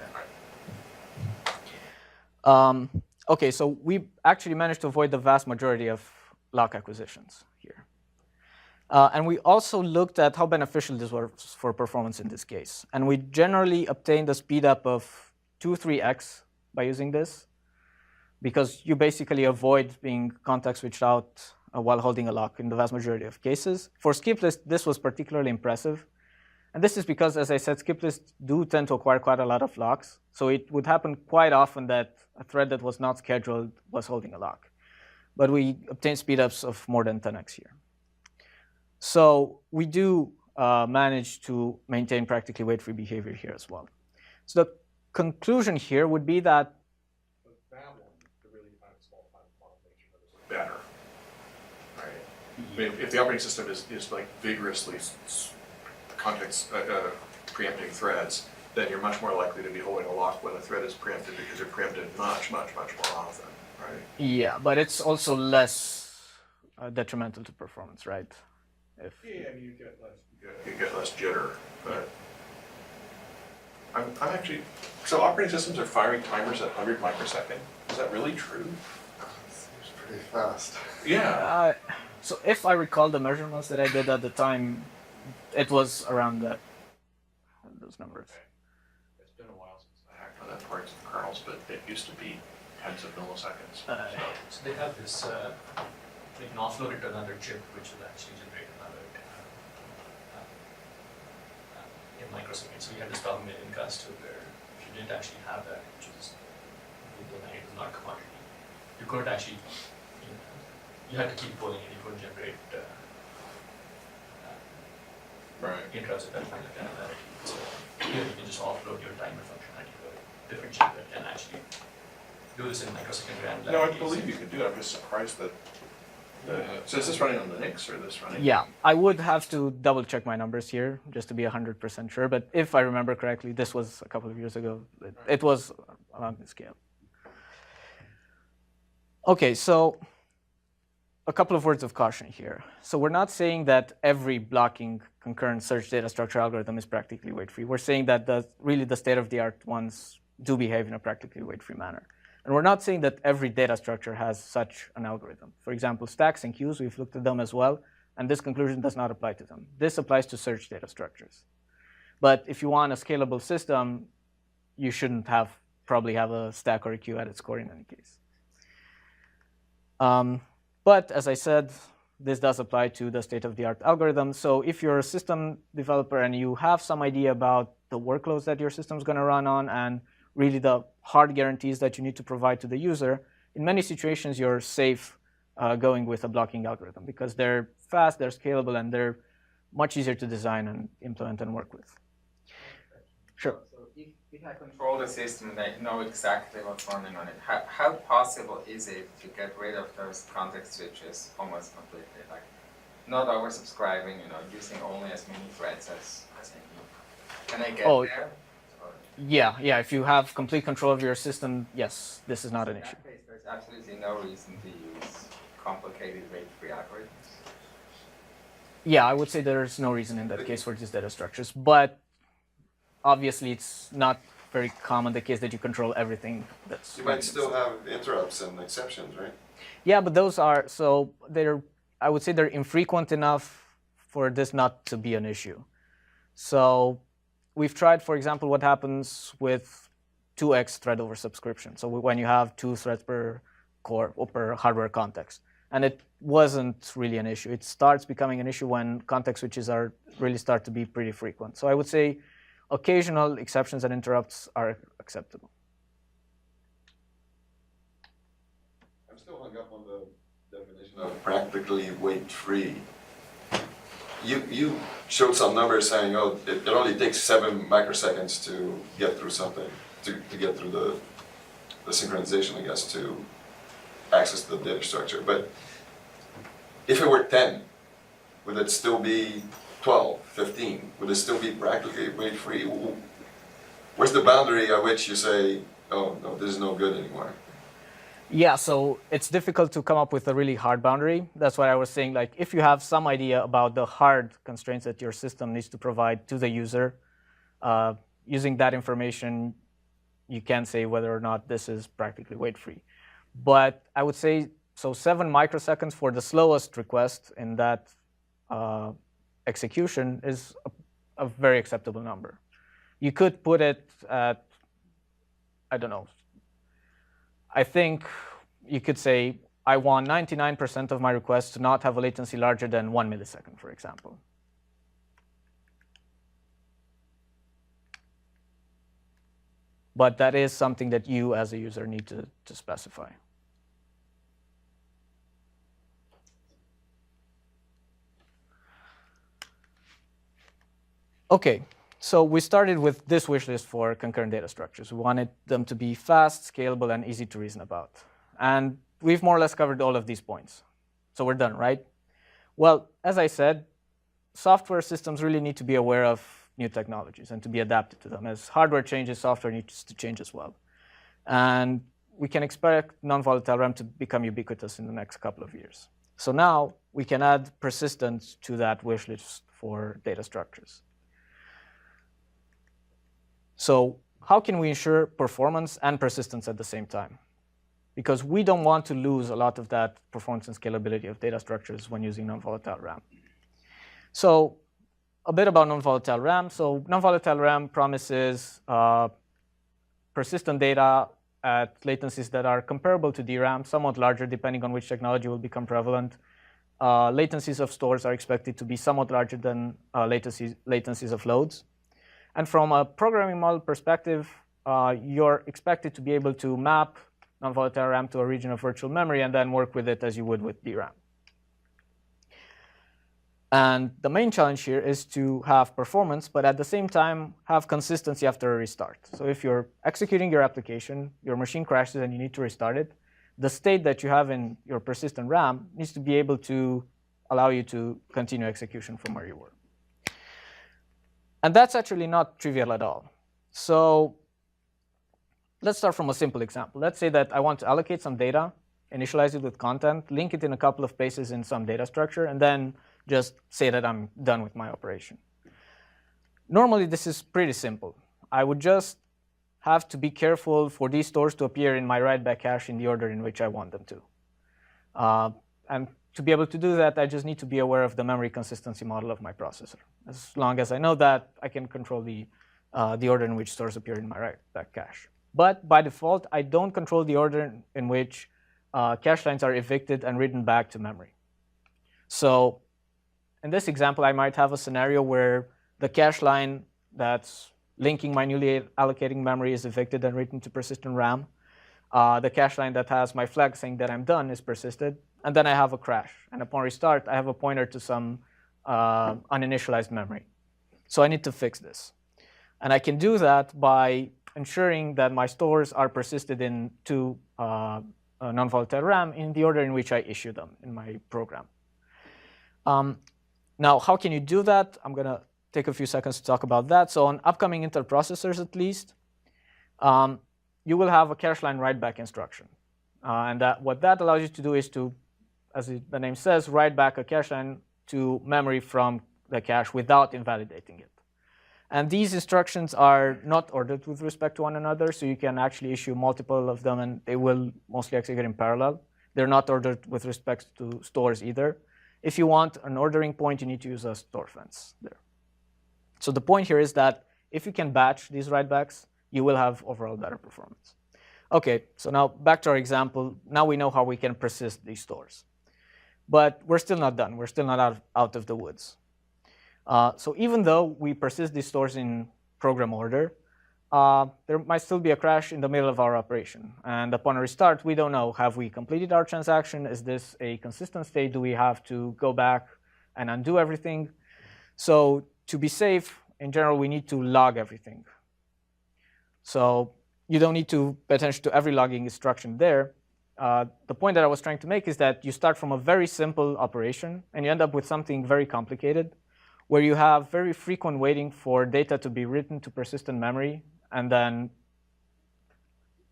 Right. Okay, so we actually managed to avoid the vast majority of lock acquisitions here. And we also looked at how beneficial this was for performance in this case. And we generally obtained a speed up of 2-3x by using this, because you basically avoid being context switched out while holding a lock in the vast majority of cases. For skip lists, this was particularly impressive. And this is because, as I said, skip lists do tend to acquire quite a lot of locks. So it would happen quite often that a thread that was not scheduled was holding a lock. But we obtained speedups of more than 10x here. So we do manage to maintain practically wait-free behavior here as well. So the conclusion here would be that That one, the really small time quantum nature of it is better. Right. I mean, if the operating system is like vigorously context preempting threads, then you're much more likely to be holding a lock when a thread is preempted, because you're preempted much more often, right? yeah, but it's also less detrimental to performance, right? Yeah, I mean, you get less jitter, but I'm actually, so operating systems are firing timers at 100 microsecond. Is that really true? Seems pretty fast. Yeah. So if I recall the measurements that I did at the time, it was around those numbers. It's been a while since I hacked on that parts of kernels, but it used to be tens of milliseconds. So they have this, they can offload it to another chip, which will actually generate another in microseconds. So we had this problem in Incast too, where if you didn't actually have that, which is it was not a commodity, you couldn't actually, you had to keep pulling it. You couldn't generate Right. interrupts at that point of generality. So here you can just offload your timer functionality to a different chip that can actually do this in microsecond granularity. No, I believe you could do it. I'm just surprised that. So is this running on Linux or this running? Yeah, I would have to double check my numbers here just to be 100% sure. But if I remember correctly, this was a couple of years ago. It was around this scale. Okay, so a couple of words of caution here. So we're not saying that every blocking concurrent search data structure algorithm is practically wait-free. We're saying that really the state-of-the-art ones do behave in a practically wait-free manner. And we're not saying that every data structure has such an algorithm. For example, stacks and queues, we've looked at them as well, and this conclusion does not apply to them. This applies to search data structures. But if you want a scalable system, you shouldn't probably have a stack or a queue at its core in any case. But as I said, this does apply to the state-of-the-art algorithm. So if you're a system developer and you have some idea about the workloads that your system's going to run on and really the hard guarantees that you need to provide to the user, in many situations you're safe going with a blocking algorithm because they're fast, they're scalable, and they're much easier to design and implement and work with. Sure. So if I control the system and I know exactly what's running on it, how possible is it to get rid of those context switches almost completely? Like not oversubscribing, using only as many threads as I need. Can I get there? Yeah, if you have complete control of your system, yes, this is not an issue. In that case, there's absolutely no reason to use complicated wait-free algorithms. Yeah, I would say there's no reason in that case for these data structures, but obviously it's not very common the case that you control everything that's. You might still have interrupts and exceptions, right? Yeah, but those are, I would say they're infrequent enough for this not to be an issue. So we've tried, for example, what happens with 2x thread over subscription. So when you have 2 threads per core or per hardware context. And it wasn't really an issue. It starts becoming an issue when context switches really start to be pretty frequent. So I would say occasional exceptions and interrupts are acceptable. I'm still hung up on the definition of practically weight-free. You showed some numbers saying, oh, it only takes 7 microseconds to get through something, to get through the synchronization, I guess, to access the data structure. But if it were 10, would it still be 12, 15? Would it still be practically weight-free? Where's the boundary at which you say, oh, no, this is no good anymore? Yeah, so it's difficult to come up with a really hard boundary. That's why I was saying, like, if you have some idea about the hard constraints that your system needs to provide to the user, using that information, you can say whether or not this is practically weight-free. But I would say, so 7 microseconds for the slowest request in that execution is a very acceptable number. You could put it at, I don't know, I think you could say, I want 99% of my requests to not have a latency larger than 1 millisecond, for example. But that is something that you, as a user, need to specify. OK, so we started with this wish list for concurrent data structures. We wanted them to be fast, scalable, and easy to reason about. And we've more or less covered all of these points. So we're done, right? Well, as I said, software systems really need to be aware of new technologies and to be adapted to them. As hardware changes, software needs to change as well. And we can expect non-volatile RAM to become ubiquitous in the next couple of years. So now we can add persistence to that wish list for data structures. So how can we ensure performance and persistence at the same time? Because we don't want to lose a lot of that performance and scalability of data structures when using non-volatile RAM. So a bit about non-volatile RAM. So non-volatile RAM promises persistent data at latencies that are comparable to DRAM, somewhat larger depending on which technology will become prevalent. Latencies of stores are expected to be somewhat larger than latencies of loads. And from a programming model perspective, you're expected to be able to map non-volatile RAM to a region of virtual memory and then work with it as you would with DRAM. And the main challenge here is to have performance, but at the same time, have consistency after a restart. So if you're executing your application, your machine crashes and you need to restart it, the state that you have in your persistent RAM needs to be able to allow you to continue execution from where you were. And that's actually not trivial at all. So let's start from a simple example. Let's say that I want to allocate some data, initialize it with content, link it in a couple of places in some data structure, and then just say that I'm done with my operation. Normally, this is pretty simple. I would just have to be careful for these stores to appear in my write-back cache in the order in which I want them to. And to be able to do that, I just need to be aware of the memory consistency model of my processor. As long as I know that, I can control the order in which stores appear in my write-back cache. But by default, I don't control the order in which cache lines are evicted and written back to memory. So in this example, I might have a scenario where the cache line that's linking my newly allocating memory is evicted and written to persistent RAM. The cache line that has my flag saying that I'm done is persisted. And then I have a crash. And upon restart, I have a pointer to some uninitialized memory. So I need to fix this. And I can do that by ensuring that my stores are persisted into non-volatile RAM in the order in which I issue them in my program. Now, how can you do that? I'm going to take a few seconds to talk about that. So on upcoming Intel processors, at least, you will have a cache line write-back instruction. And what that allows you to do is to, as the name says, write back a cache line to memory from the cache without invalidating it. And these instructions are not ordered with respect to one another, so you can actually issue multiple of them, and they will mostly execute in parallel. They're not ordered with respect to stores either. If you want an ordering point, you need to use a store fence there. So the point here is that if you can batch these writebacks, you will have overall better performance. OK, so now back to our example. Now we know how we can persist these stores. But we're still not done. We're still not out of the woods. So even though we persist these stores in program order, there might still be a crash in the middle of our operation. And upon a restart, we don't know, have we completed our transaction? Is this a consistent state? Do we have to go back and undo everything? So to be safe, in general, we need to log everything. So you don't need to pay attention to every logging instruction there. The point that I was trying to make is that you start from a very simple operation, and you end up with something very complicated, where you have very frequent waiting for data to be written to persistent memory. And then,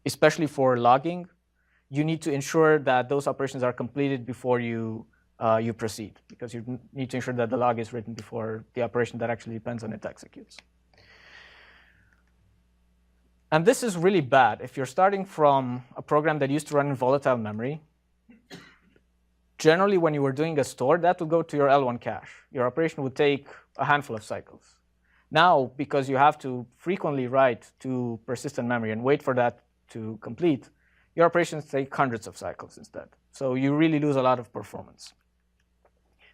especially for logging, you need to ensure that those operations are completed before you proceed, because you need to ensure that the log is written before the operation that actually depends on it executes. And this is really bad. If you're starting from a program that used to run in volatile memory, generally when you were doing a store, that would go to your L1 cache. Your operation would take a handful of cycles. Now, because you have to frequently write to persistent memory and wait for that to complete, your operations take hundreds of cycles instead. So you really lose a lot of performance.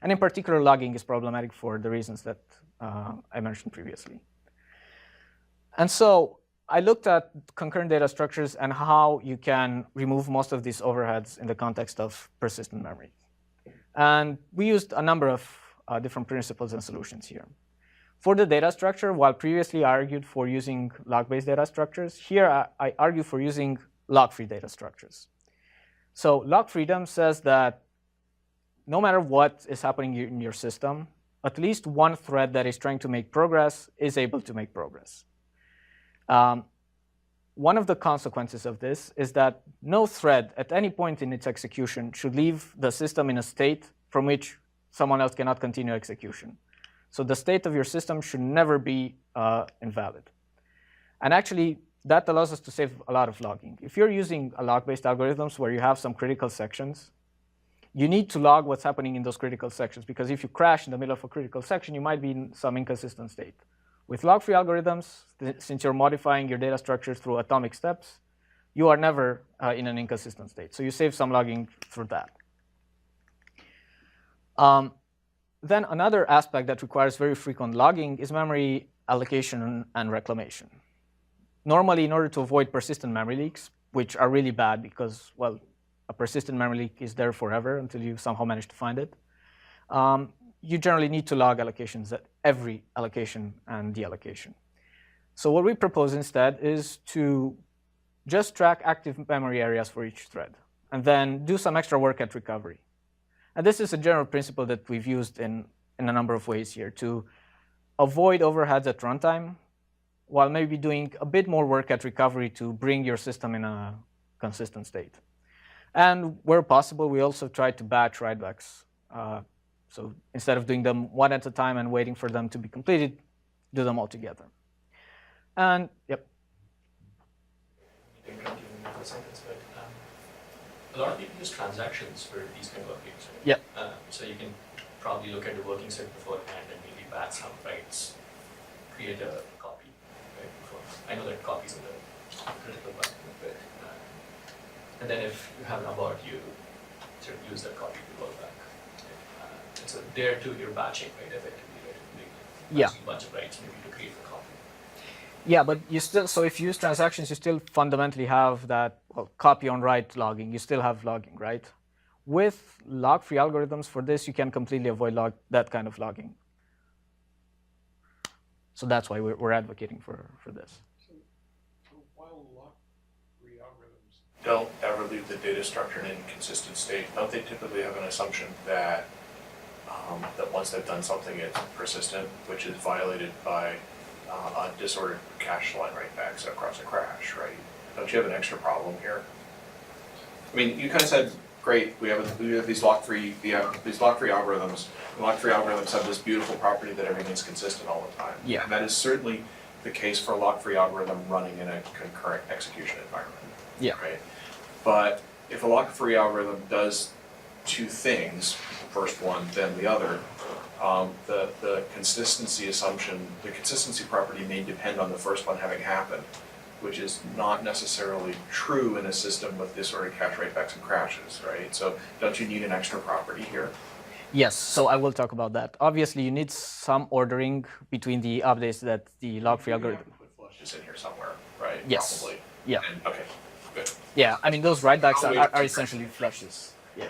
And in particular, logging is problematic for the reasons that I mentioned previously. And so I looked at concurrent data structures and how you can remove most of these overheads in the context of persistent memory. And we used a number of different principles and solutions here. For the data structure, while previously I argued for using log-based data structures, here I argue for using log-free data structures. So log freedom says that no matter what is happening in your system, at least one thread that is trying to make progress is able to make progress. One of the consequences of this is that no thread at any point in its execution should leave the system in a state from which someone else cannot continue execution. So the state of your system should never be invalid. And actually, that allows us to save a lot of logging. If you're using a log-based algorithms where you have some critical sections, you need to log what's happening in those critical sections, because if you crash in the middle of a critical section, you might be in some inconsistent state. With log-free algorithms, since you're modifying your data structures through atomic steps, you are never in an inconsistent state. So you save some logging through that. Then another aspect that requires very frequent logging is memory allocation and reclamation. Normally, in order to avoid persistent memory leaks, which are really bad because, well, a persistent memory leak is there forever until you somehow manage to find it, you generally need to log allocations at every allocation and deallocation. So what we propose instead is to just track active memory areas for each thread, and then do some extra work at recovery. And this is a general principle that we've used in a number of ways here to avoid overheads at runtime, while maybe doing a bit more work at recovery to bring your system in a consistent state. And where possible, we also try to batch writebacks. So instead of doing them one at a time and waiting for them to be completed, do them all together. And yep. You can continue for a second, but a lot of people use transactions for these kind of updates, right? Yep. So you can probably look at the working set beforehand and maybe batch some writes, create a copy, right? Before. I know that copies are the critical part, but and then if you have an abort, you sort of use that copy to roll back. And so there too, you're batching, right? Effectively, right? Yeah. A bunch of writes maybe to create the copy. Yeah, but you still, so if you use transactions, you still fundamentally have that, well, copy on write logging. You still have logging, right? With log-free algorithms for this, you can completely avoid that kind of logging. So that's why we're advocating for this. So while log-free algorithms don't ever leave the data structure in an inconsistent state, don't they typically have an assumption that that once they've done something, it's persistent, which is violated by a disordered cache line writebacks across a crash, right? Don't you have an extra problem here? I mean, you kind of said, great, we have these log-free algorithms. Log-free algorithms have this beautiful property that everything's consistent all the time. Yeah. And that is certainly the case for a log-free algorithm running in a concurrent execution environment. Yeah. Right. But if a log-free algorithm does two things, first one, then the other, the consistency assumption, the consistency property may depend on the first one having happened, which is not necessarily true in a system with this sort of cache write-backs and crashes, right? So don't you need an extra property here? Yes, so I will talk about that. Obviously, you need some ordering between the updates that the log-free algorithm. Put flushes in here somewhere, right? Yes. Probably. Yeah. Okay, good. Yeah, I mean, those write-backs are essentially flushes. Yeah.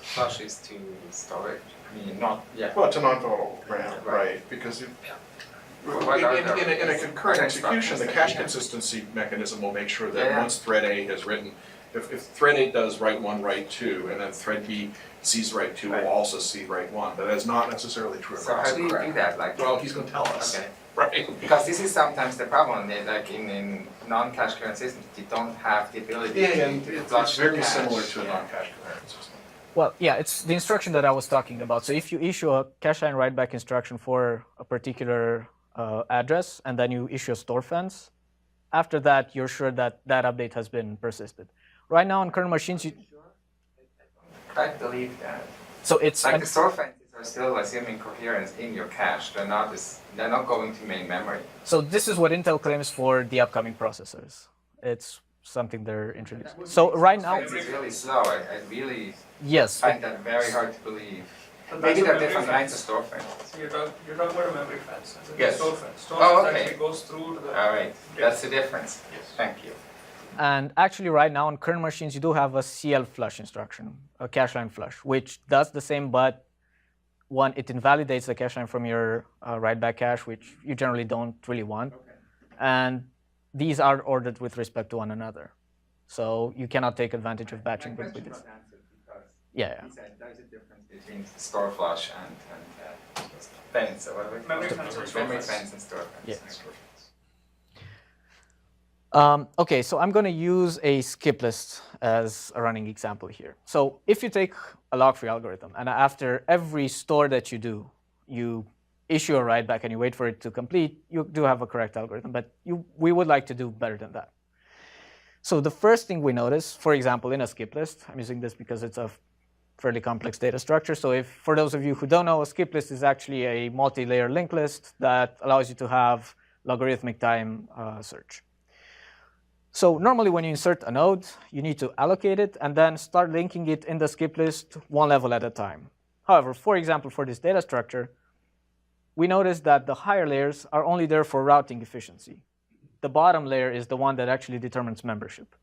Flushes to storage. I mean, not, yeah. Well, it's a non-volatile RAM, right? Because in a concurrent execution, the cache consistency mechanism will make sure that once thread A has written, if thread A does write 1, write 2, and then thread B sees write 2, will also see write 1. But that's not necessarily true. So how do you do that? Like, well, he's going to tell us. Okay. Right. Because this is sometimes the problem, like in non-cache concurrent systems, you don't have the ability Yeah, to and it's flush very cache. similar to a Yeah. non-cache concurrent system. Well, yeah, it's the instruction that I was talking about. So if you issue a cache line write-back instruction for a particular address, and then you issue a store fence, after that, you're sure that that update has been persisted. Right now on current machines, you... I believe that. So it's... Like the store fences are still assuming coherence in your cache. They're not going to main memory. So this is what Intel claims for the upcoming processors. It's something they're introducing. So right now... It's really slow. I really Yes. find that very hard to believe. But Maybe that's there a are memory different kinds of fence. store fences. So you're talking about a memory fence. Yes. Store fence. Store Oh, fence okay. actually goes through to the. All right, that's the difference. Yes. Thank you. And actually right now on current machines, you do have a CL flush instruction, a cache line flush, which does the same, but one, it invalidates the cache line from your write-back cache, which you generally don't really want. Okay. And these are ordered with respect to one another. So you cannot take advantage of batching My with question this. was answered because Yeah. he said there's a difference between store flush and fence or whatever. Memory fence and store Memory fence. fence and store fence. Yeah. Okay, so I'm going to use a skip list as a running example here. So if you take a log-free algorithm, and after every store that you do, you issue a write-back and you wait for it to complete, you do have a correct algorithm, but we would like to do better than that. So the first thing we notice, for example, in a skip list, I'm using this because it's a fairly complex data structure. So if, for those of you who don't know, a skip list is actually a multi-layer linked list that allows you to have logarithmic time search. So normally when you insert a node, you need to allocate it and then start linking it in the skip list one level at a time. However, for example, for this data structure, we notice that the higher layers are only there for routing efficiency. The bottom layer is the one that actually determines membership.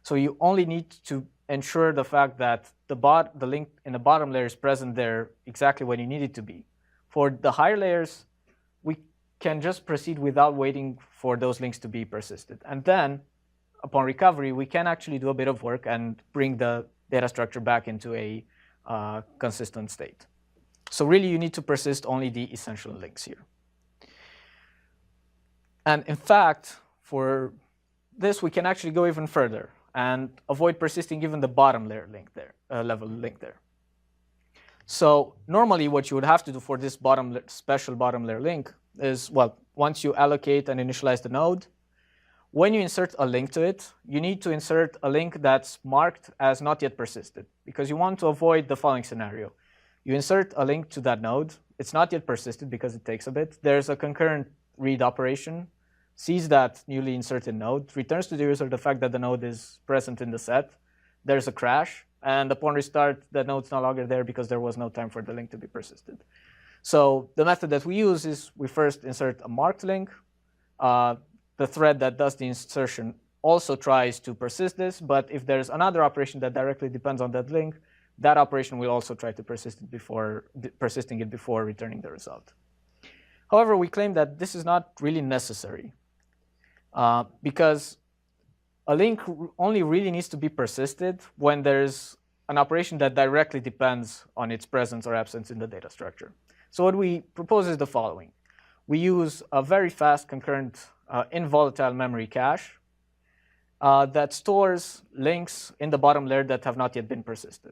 So you only need to ensure the fact that the link in the bottom layer is present there exactly when you need it to be. For the higher layers, we can just proceed without waiting for those links to be persisted. And then, upon recovery, we can actually do a bit of work and bring the data structure back into a consistent state. So really, you need to persist only the essential links here. And in fact, for this, we can actually go even further and avoid persisting even the bottom layer link there, level link there. So normally, what you would have to do for this special bottom layer link is, well, once you allocate and initialize the node, when you insert a link to it, you need to insert a link that's marked as not yet persisted, because you want to avoid the following scenario. You insert a link to that node. It's not yet persisted because it takes a bit. There's a concurrent read operation, sees that newly inserted node, returns to the user the fact that the node is present in the set. There's a crash, and upon restart, the node's no longer there because there was no time for the link to be persisted. So the method that we use is we first insert a marked link. The thread that does the insertion also tries to persist this, but if there's another operation that directly depends on that link, that operation will also try to persisting it before returning the result. However, we claim that this is not really necessary because a link only really needs to be persisted when there's an operation that directly depends on its presence or absence in the data structure. So what we propose is the following. We use a very fast concurrent in-volatile memory cache that stores links in the bottom layer that have not yet been persisted.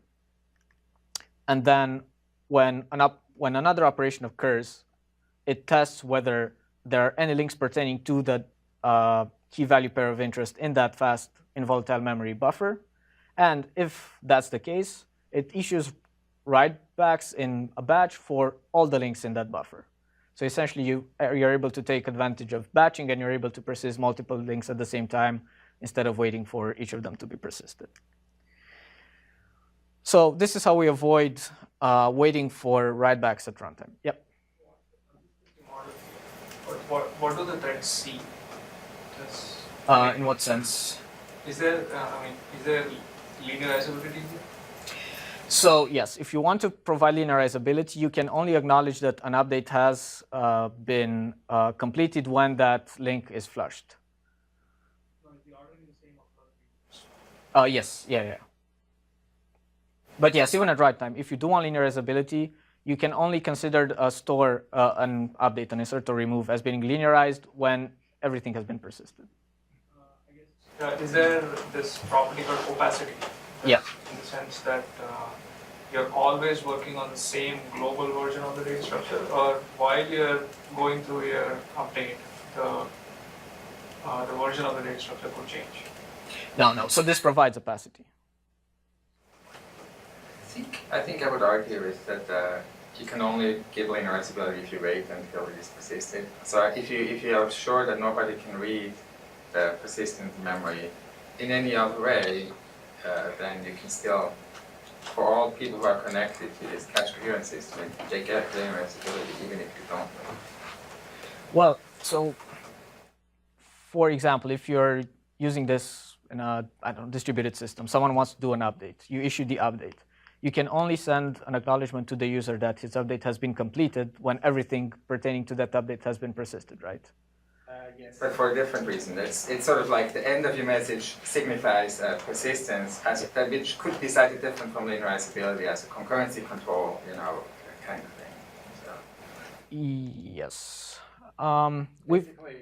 And then when another operation occurs, it tests whether there are any links pertaining to the key value pair of interest in that fast in-volatile memory buffer. And if that's the case, it issues write-backs in a batch for all the links in that buffer. So essentially, you're able to take advantage of batching, and you're able to persist multiple links at the same time instead of waiting for each of them to be persisted. So this is how we avoid waiting for write-backs at runtime. Yep. What do the threads see? In what sense? Is there, is there linearizability here? So yes, if you want to provide linearizability, you can only acknowledge that an update has been completed when that link is flushed. Yes, yeah. But yes, even at write time, if you do want linearizability, you can only consider a store, an update, an insert or remove as being linearized when everything has been persisted. Is there this property called opacity? Yeah. In the sense that you're always working on the same global version of the data structure, or while you're going through your update, the version of the data structure could change? No. So this provides opacity. I think I would argue is that you can only give linearizability if you wait until it is persisted. So if you are sure that nobody can read the persistent memory in any other way, then you can still, for all people who are connected to this cache coherent system, they get linearizability even if you don't wait. Well, so for example, if you're using this in a distributed system, someone wants to do an update, you issue the update. You can only send an acknowledgement to the user that his update has been completed when everything pertaining to that update has been persisted, right? Yes, but for a different reason. It's sort of like the end of your message signifies persistence, which could be slightly different from linearizability as a concurrency control, kind of thing. So. Yes. Basically,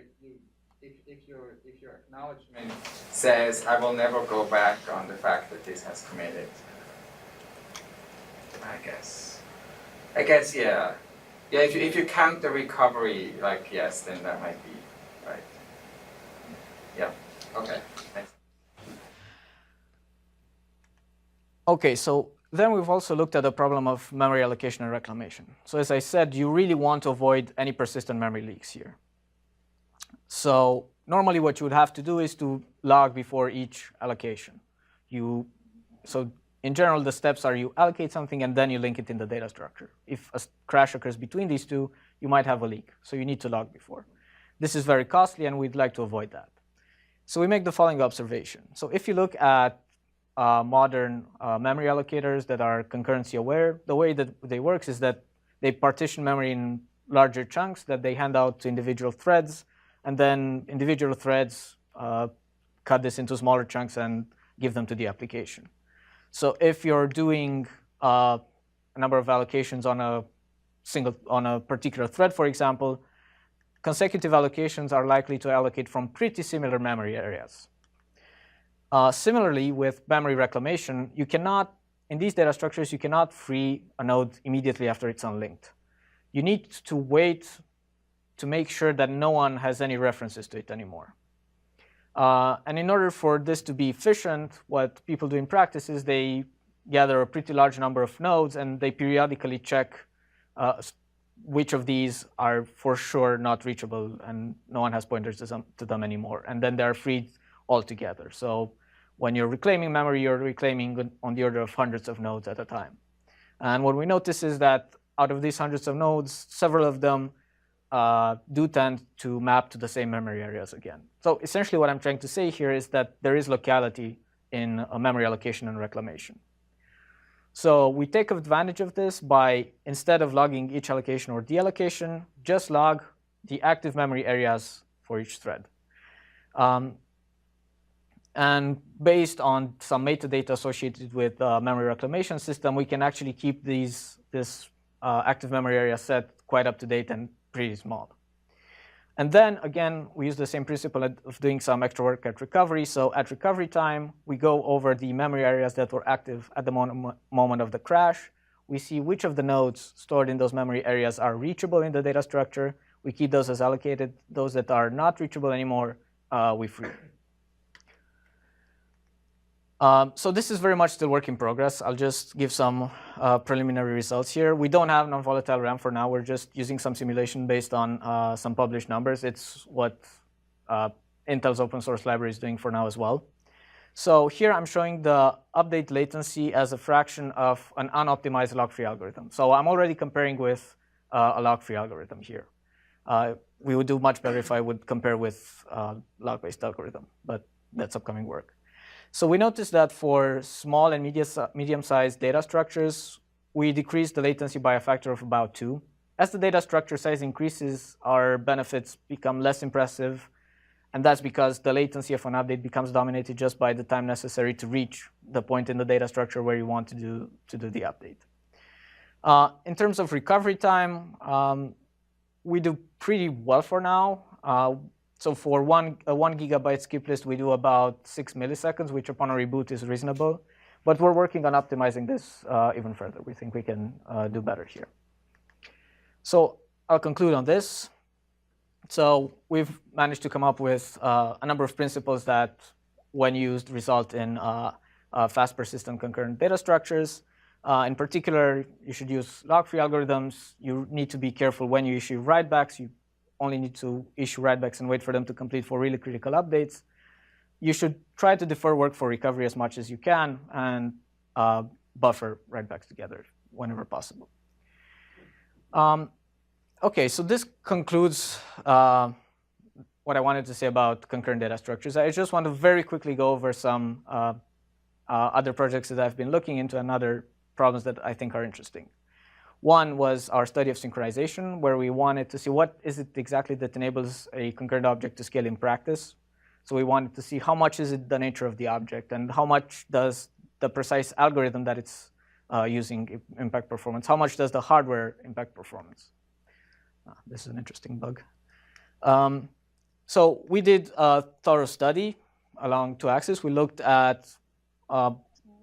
if your acknowledgement says, I will never go back on the fact that this has committed, I guess, yeah. Yeah, if you count the recovery, yes, then that might be right. Yeah, okay, thanks. Okay, so then we've also looked at the problem of memory allocation and reclamation. So as I said, you really want to avoid any persistent memory leaks here. So normally what you would have to do is to log before each allocation. So in general, the steps are you allocate something and then you link it in the data structure. If a crash occurs between these two, you might have a leak. So you need to log before. This is very costly, and we'd like to avoid that. So we make the following observation. So if you look at modern memory allocators that are concurrency aware, the way that they work is that they partition memory in larger chunks that they hand out to individual threads, and then individual threads cut this into smaller chunks and give them to the application. So if you're doing a number of allocations on a particular thread, for example, consecutive allocations are likely to allocate from pretty similar memory areas. Similarly, with memory reclamation, you cannot, in these data structures, you cannot free a node immediately after it's unlinked. You need to wait to make sure that no one has any references to it anymore. And in order for this to be efficient, what people do in practice is they gather a pretty large number of nodes, and they periodically check which of these are for sure not reachable, and no one has pointers to them anymore. And then they're freed altogether. So when you're reclaiming memory, you're reclaiming on the order of hundreds of nodes at a time. And what we notice is that out of these hundreds of nodes, several of them do tend to map to the same memory areas again. So essentially what I'm trying to say here is that there is locality in memory allocation and reclamation. So we take advantage of this by, instead of logging each allocation or deallocation, just log the active memory areas for each thread. And based on some metadata associated with the memory reclamation system, we can actually keep this active memory area set quite up to date and pretty small. And then, again, we use the same principle of doing some extra work at recovery. So at recovery time, we go over the memory areas that were active at the moment of the crash. We see which of the nodes stored in those memory areas are reachable in the data structure. We keep those as allocated. Those that are not reachable anymore, we free. So this is very much still work in progress. I'll just give some preliminary results here. We don't have non-volatile RAM for now. We're just using some simulation based on some published numbers. It's what Intel's open source library is doing for now as well. So here I'm showing the update latency as a fraction of an unoptimized log-free algorithm. So I'm already comparing with a log-free algorithm here. We would do much better if I would compare with log-based algorithm, but that's upcoming work. So we noticed that for small and medium-sized data structures, we decrease the latency by a factor of about 2. As the data structure size increases, our benefits become less impressive, and that's because the latency of an update becomes dominated just by the time necessary to reach the point in the data structure where you want to do the update. In terms of recovery time, we do pretty well for now. So for a 1 gigabyte skip list, we do about 6 milliseconds, which upon a reboot is reasonable. But we're working on optimizing this even further. We think we can do better here. So I'll conclude on this. So we've managed to come up with a number of principles that, when used, result in fast, persistent, concurrent data structures. In particular, you should use log-free algorithms. You need to be careful when you issue writebacks. You only need to issue writebacks and wait for them to complete for really critical updates. You should try to defer work for recovery as much as you can and buffer writebacks together whenever possible. OK, so this concludes what I wanted to say about concurrent data structures. I just want to very quickly go over some other projects that I've been looking into and other problems that I think are interesting. One was our study of synchronization, where we wanted to see what is it exactly that enables a concurrent object to scale in practice. So we wanted to see how much is it the nature of the object, and how much does the precise algorithm that it's using impact performance. How much does the hardware impact performance? This is an interesting bug. So we did a thorough study along 2 axes. We looked at a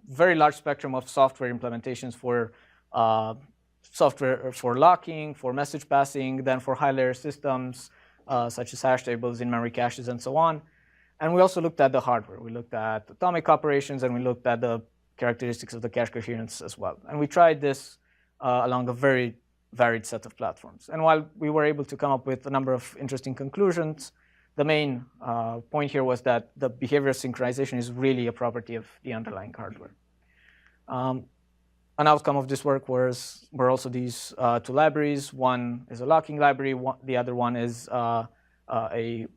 very large spectrum of software implementations for software for locking, for message passing, then for high-layer systems, such as hash tables, in-memory caches, and so on. And we also looked at the hardware. We looked at atomic operations, and we looked at the characteristics of the cache coherence as well. And we tried this along a very varied set of platforms. And while we were able to come up with a number of interesting conclusions, the main point here was that the behavior synchronization is really a property of the underlying hardware. An outcome of this work were also these 2 libraries. One is a locking library. The other one is a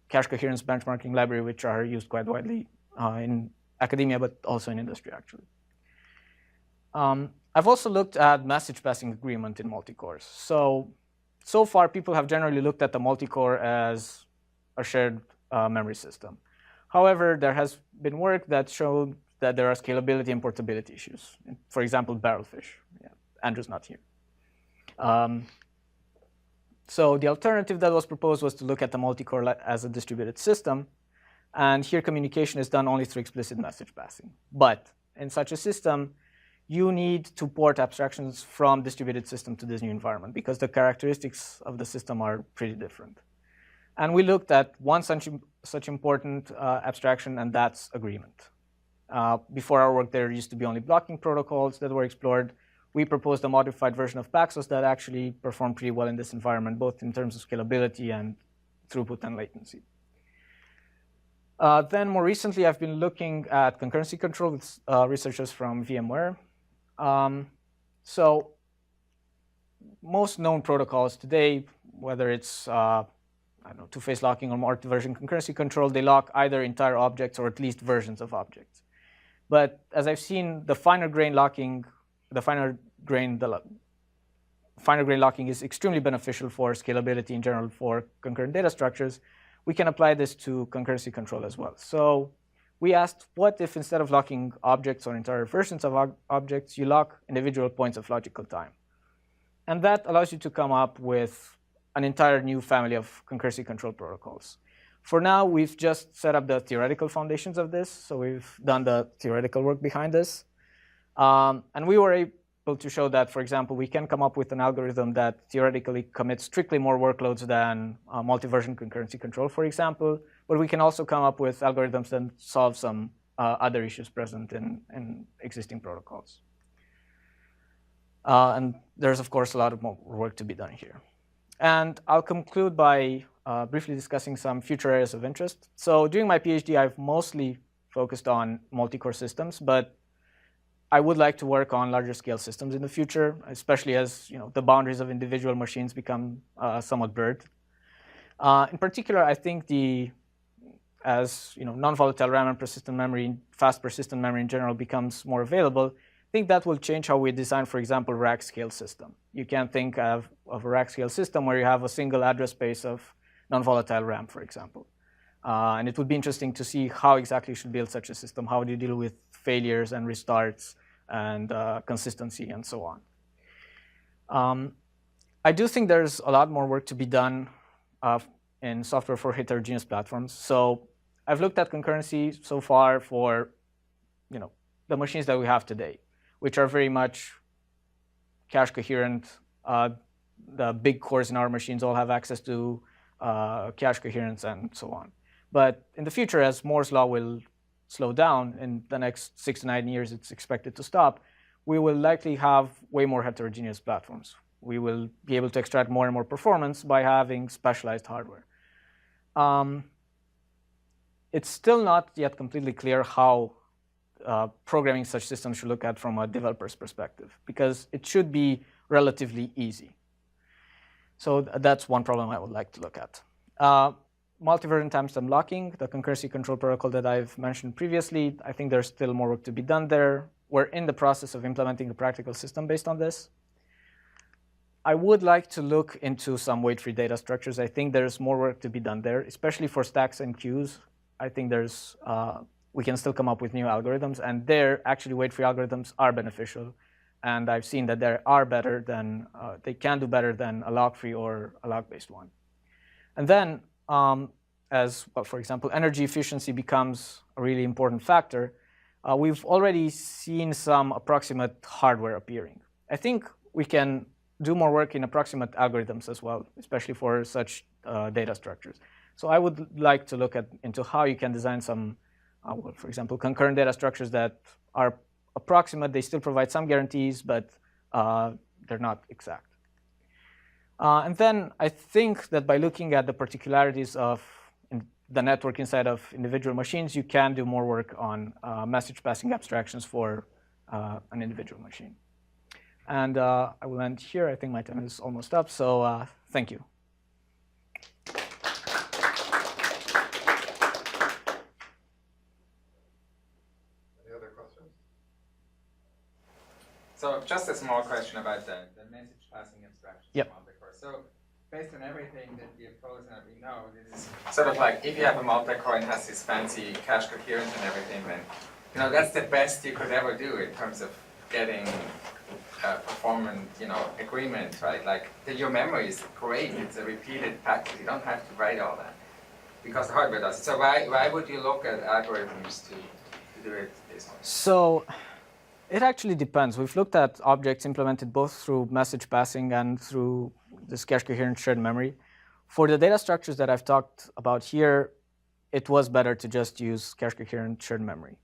cache coherence benchmarking library, which are used quite widely in academia, but also in industry, actually. I've also looked at message passing agreement in multicores. So far, people have generally looked at the multicore as a shared memory system. However, there has been work that showed that there are scalability and portability issues. For example, barrelfish. Yeah, Andrew's not here. So the alternative that was proposed was to look at the multicore as a distributed system. And here, communication is done only through explicit message passing. But in such a system, you need to port abstractions from distributed system to this new environment, because the characteristics of the system are pretty different. And we looked at one such important abstraction, and that's agreement. Before our work, there used to be only blocking protocols that were explored. We proposed a modified version of Paxos that actually performed pretty well in this environment, both in terms of scalability and throughput and latency. Then more recently, I've been looking at concurrency control with researchers from VMware. So most known protocols today, whether it's two-phase locking or multi-version concurrency control, they lock either entire objects or at least versions of objects. But as I've seen, the finer grain locking is extremely beneficial for scalability in general for concurrent data structures. We can apply this to concurrency control as well. So we asked, what if instead of locking objects or entire versions of objects, you lock individual points of logical time? And that allows you to come up with an entire new family of concurrency control protocols. For now, we've just set up the theoretical foundations of this. So we've done the theoretical work behind this. And we were able to show that, for example, we can come up with an algorithm that theoretically commits strictly more workloads than multi-version concurrency control, for example. But we can also come up with algorithms that solve some other issues present in existing protocols. And there's, of course, a lot of more work to be done here. And I'll conclude by briefly discussing some future areas of interest. So during my PhD, I've mostly focused on multi-core systems, but I would like to work on larger scale systems in the future, especially as the boundaries of individual machines become somewhat blurred. In particular, I think as non-volatile RAM and persistent memory, fast persistent memory in general becomes more available, I think that will change how we design, for example, rack scale system. You can think of a rack scale system where you have a single address space of non-volatile RAM, for example. And it would be interesting to see how exactly you should build such a system. How do you deal with failures and restarts and consistency and so on. I do think there's a lot more work to be done in software for heterogeneous platforms. So I've looked at concurrency so far for the machines that we have today, which are very much cache coherent. The big cores in our machines all have access to cache coherence and so on. But in the future, as Moore's law will slow down in the next 6 to 9 years, it's expected to stop, we will likely have way more heterogeneous platforms. We will be able to extract more and more performance by having specialized hardware. It's still not yet completely clear how programming such systems should look at from a developer's perspective, because it should be relatively easy. So that's one problem I would like to look at. Multiversion timestamp locking, the concurrency control protocol that I've mentioned previously, I think there's still more work to be done there. We're in the process of implementing a practical system based on this. I would like to look into some wait-free data structures. I think there's more work to be done there, especially for stacks and queues. I think we can still come up with new algorithms, and there, actually, wait-free algorithms are beneficial. And I've seen that they can do better than a lock-free or a lock-based one. And then, for example, energy efficiency becomes a really important factor, we've already seen some approximate hardware appearing. I think we can do more work in approximate algorithms as well, especially for such data structures. So I would like to look into how you can design some, for example, concurrent data structures that are approximate. They still provide some guarantees, but they're not exact. And then I think that by looking at the particularities of the network inside of individual machines, you can do more work on message passing abstractions for an individual machine. And I will end here. I think my time is almost up, so thank you. Any other questions? So just a small question about the message passing abstractions. Yep. So based on everything that we have told and we know, this is sort of like if you have a multi-core and has this fancy cache coherence and everything, then that's the best you could ever do in terms of getting performance, agreement, right? Like your memory is great; it's a repeated packet. You don't have to write all that because the hardware does it. So why would you look at algorithms to do it this way? So it actually depends. We've looked at objects implemented both through message passing and through this cache coherent shared memory. For the data structures that I've talked about here, it was better to just use cache coherent shared memory.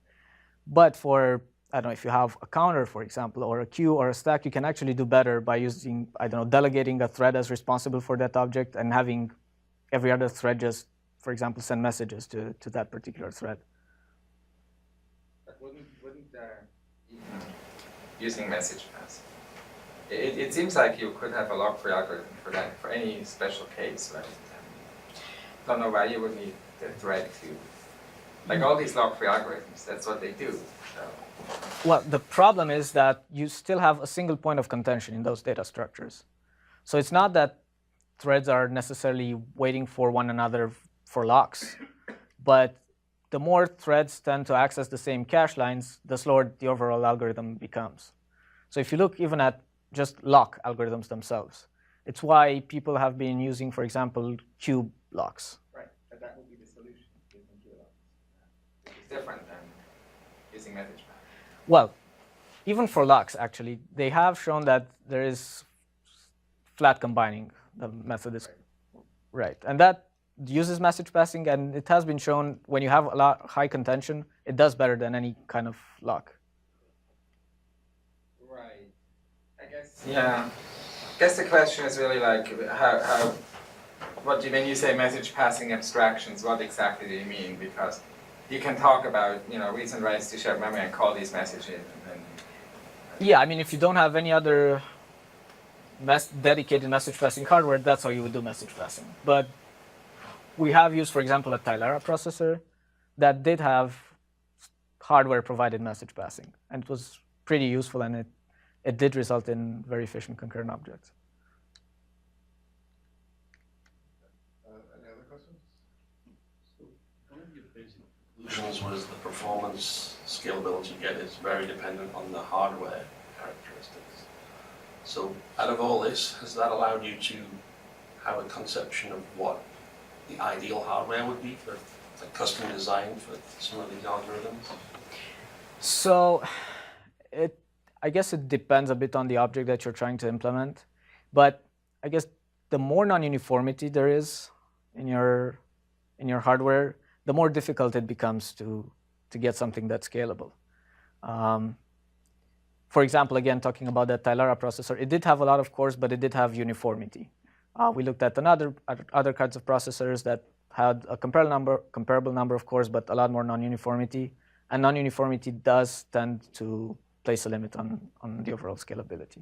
But for, I don't know, if you have a counter, for example, or a queue or a stack, you can actually do better by using, delegating a thread as responsible for that object and having every other thread just, for example, send messages to that particular thread. But wouldn't using message pass. It seems like you could have a lock-free algorithm for that, for any special case, right? Don't know why you would need the thread to, like all these lock-free algorithms, that's what they do. So. Well, the problem is that you still have a single point of contention in those data structures. So it's not that threads are necessarily waiting for one another for locks, but the more threads tend to access the same cache lines, the slower the overall algorithm becomes. So if you look even at just lock algorithms themselves, it's why people have been using, for example, queue locks. Right, but that would be the solution, using queue locks. It's different than using message pass. Well, even for locks, actually, they have shown that there is flat combining. The method is right, and that uses message passing, and it has been shown when you have a lot high contention, it does better than any kind of lock. Right. I guess. Yeah. I guess the question is really like when you say message passing abstractions, what exactly do you mean? Because you can talk about reads and writes to shared memory and call these messages. Yeah, I mean, if you don't have any other dedicated message passing hardware, that's how you would do message passing. But we have used, for example, a Tylera processor that did have hardware provided message passing, and it was pretty useful, and it did result in very efficient concurrent objects. Any other questions? So one of your basic conclusions was the performance scalability you get is very dependent on the hardware characteristics. So out of all this, has that allowed you to have a conception of what the ideal hardware would be for like custom design for some of these algorithms? So I guess it depends a bit on the object that you're trying to implement, but I guess the more non-uniformity there is in your hardware, the more difficult it becomes to get something that's scalable. For example, again, talking about that Tylera processor, it did have a lot of cores, but it did have uniformity. We looked at other kinds of processors that had a comparable number of cores, but a lot more non-uniformity. And non-uniformity does tend to place a limit on the overall scalability.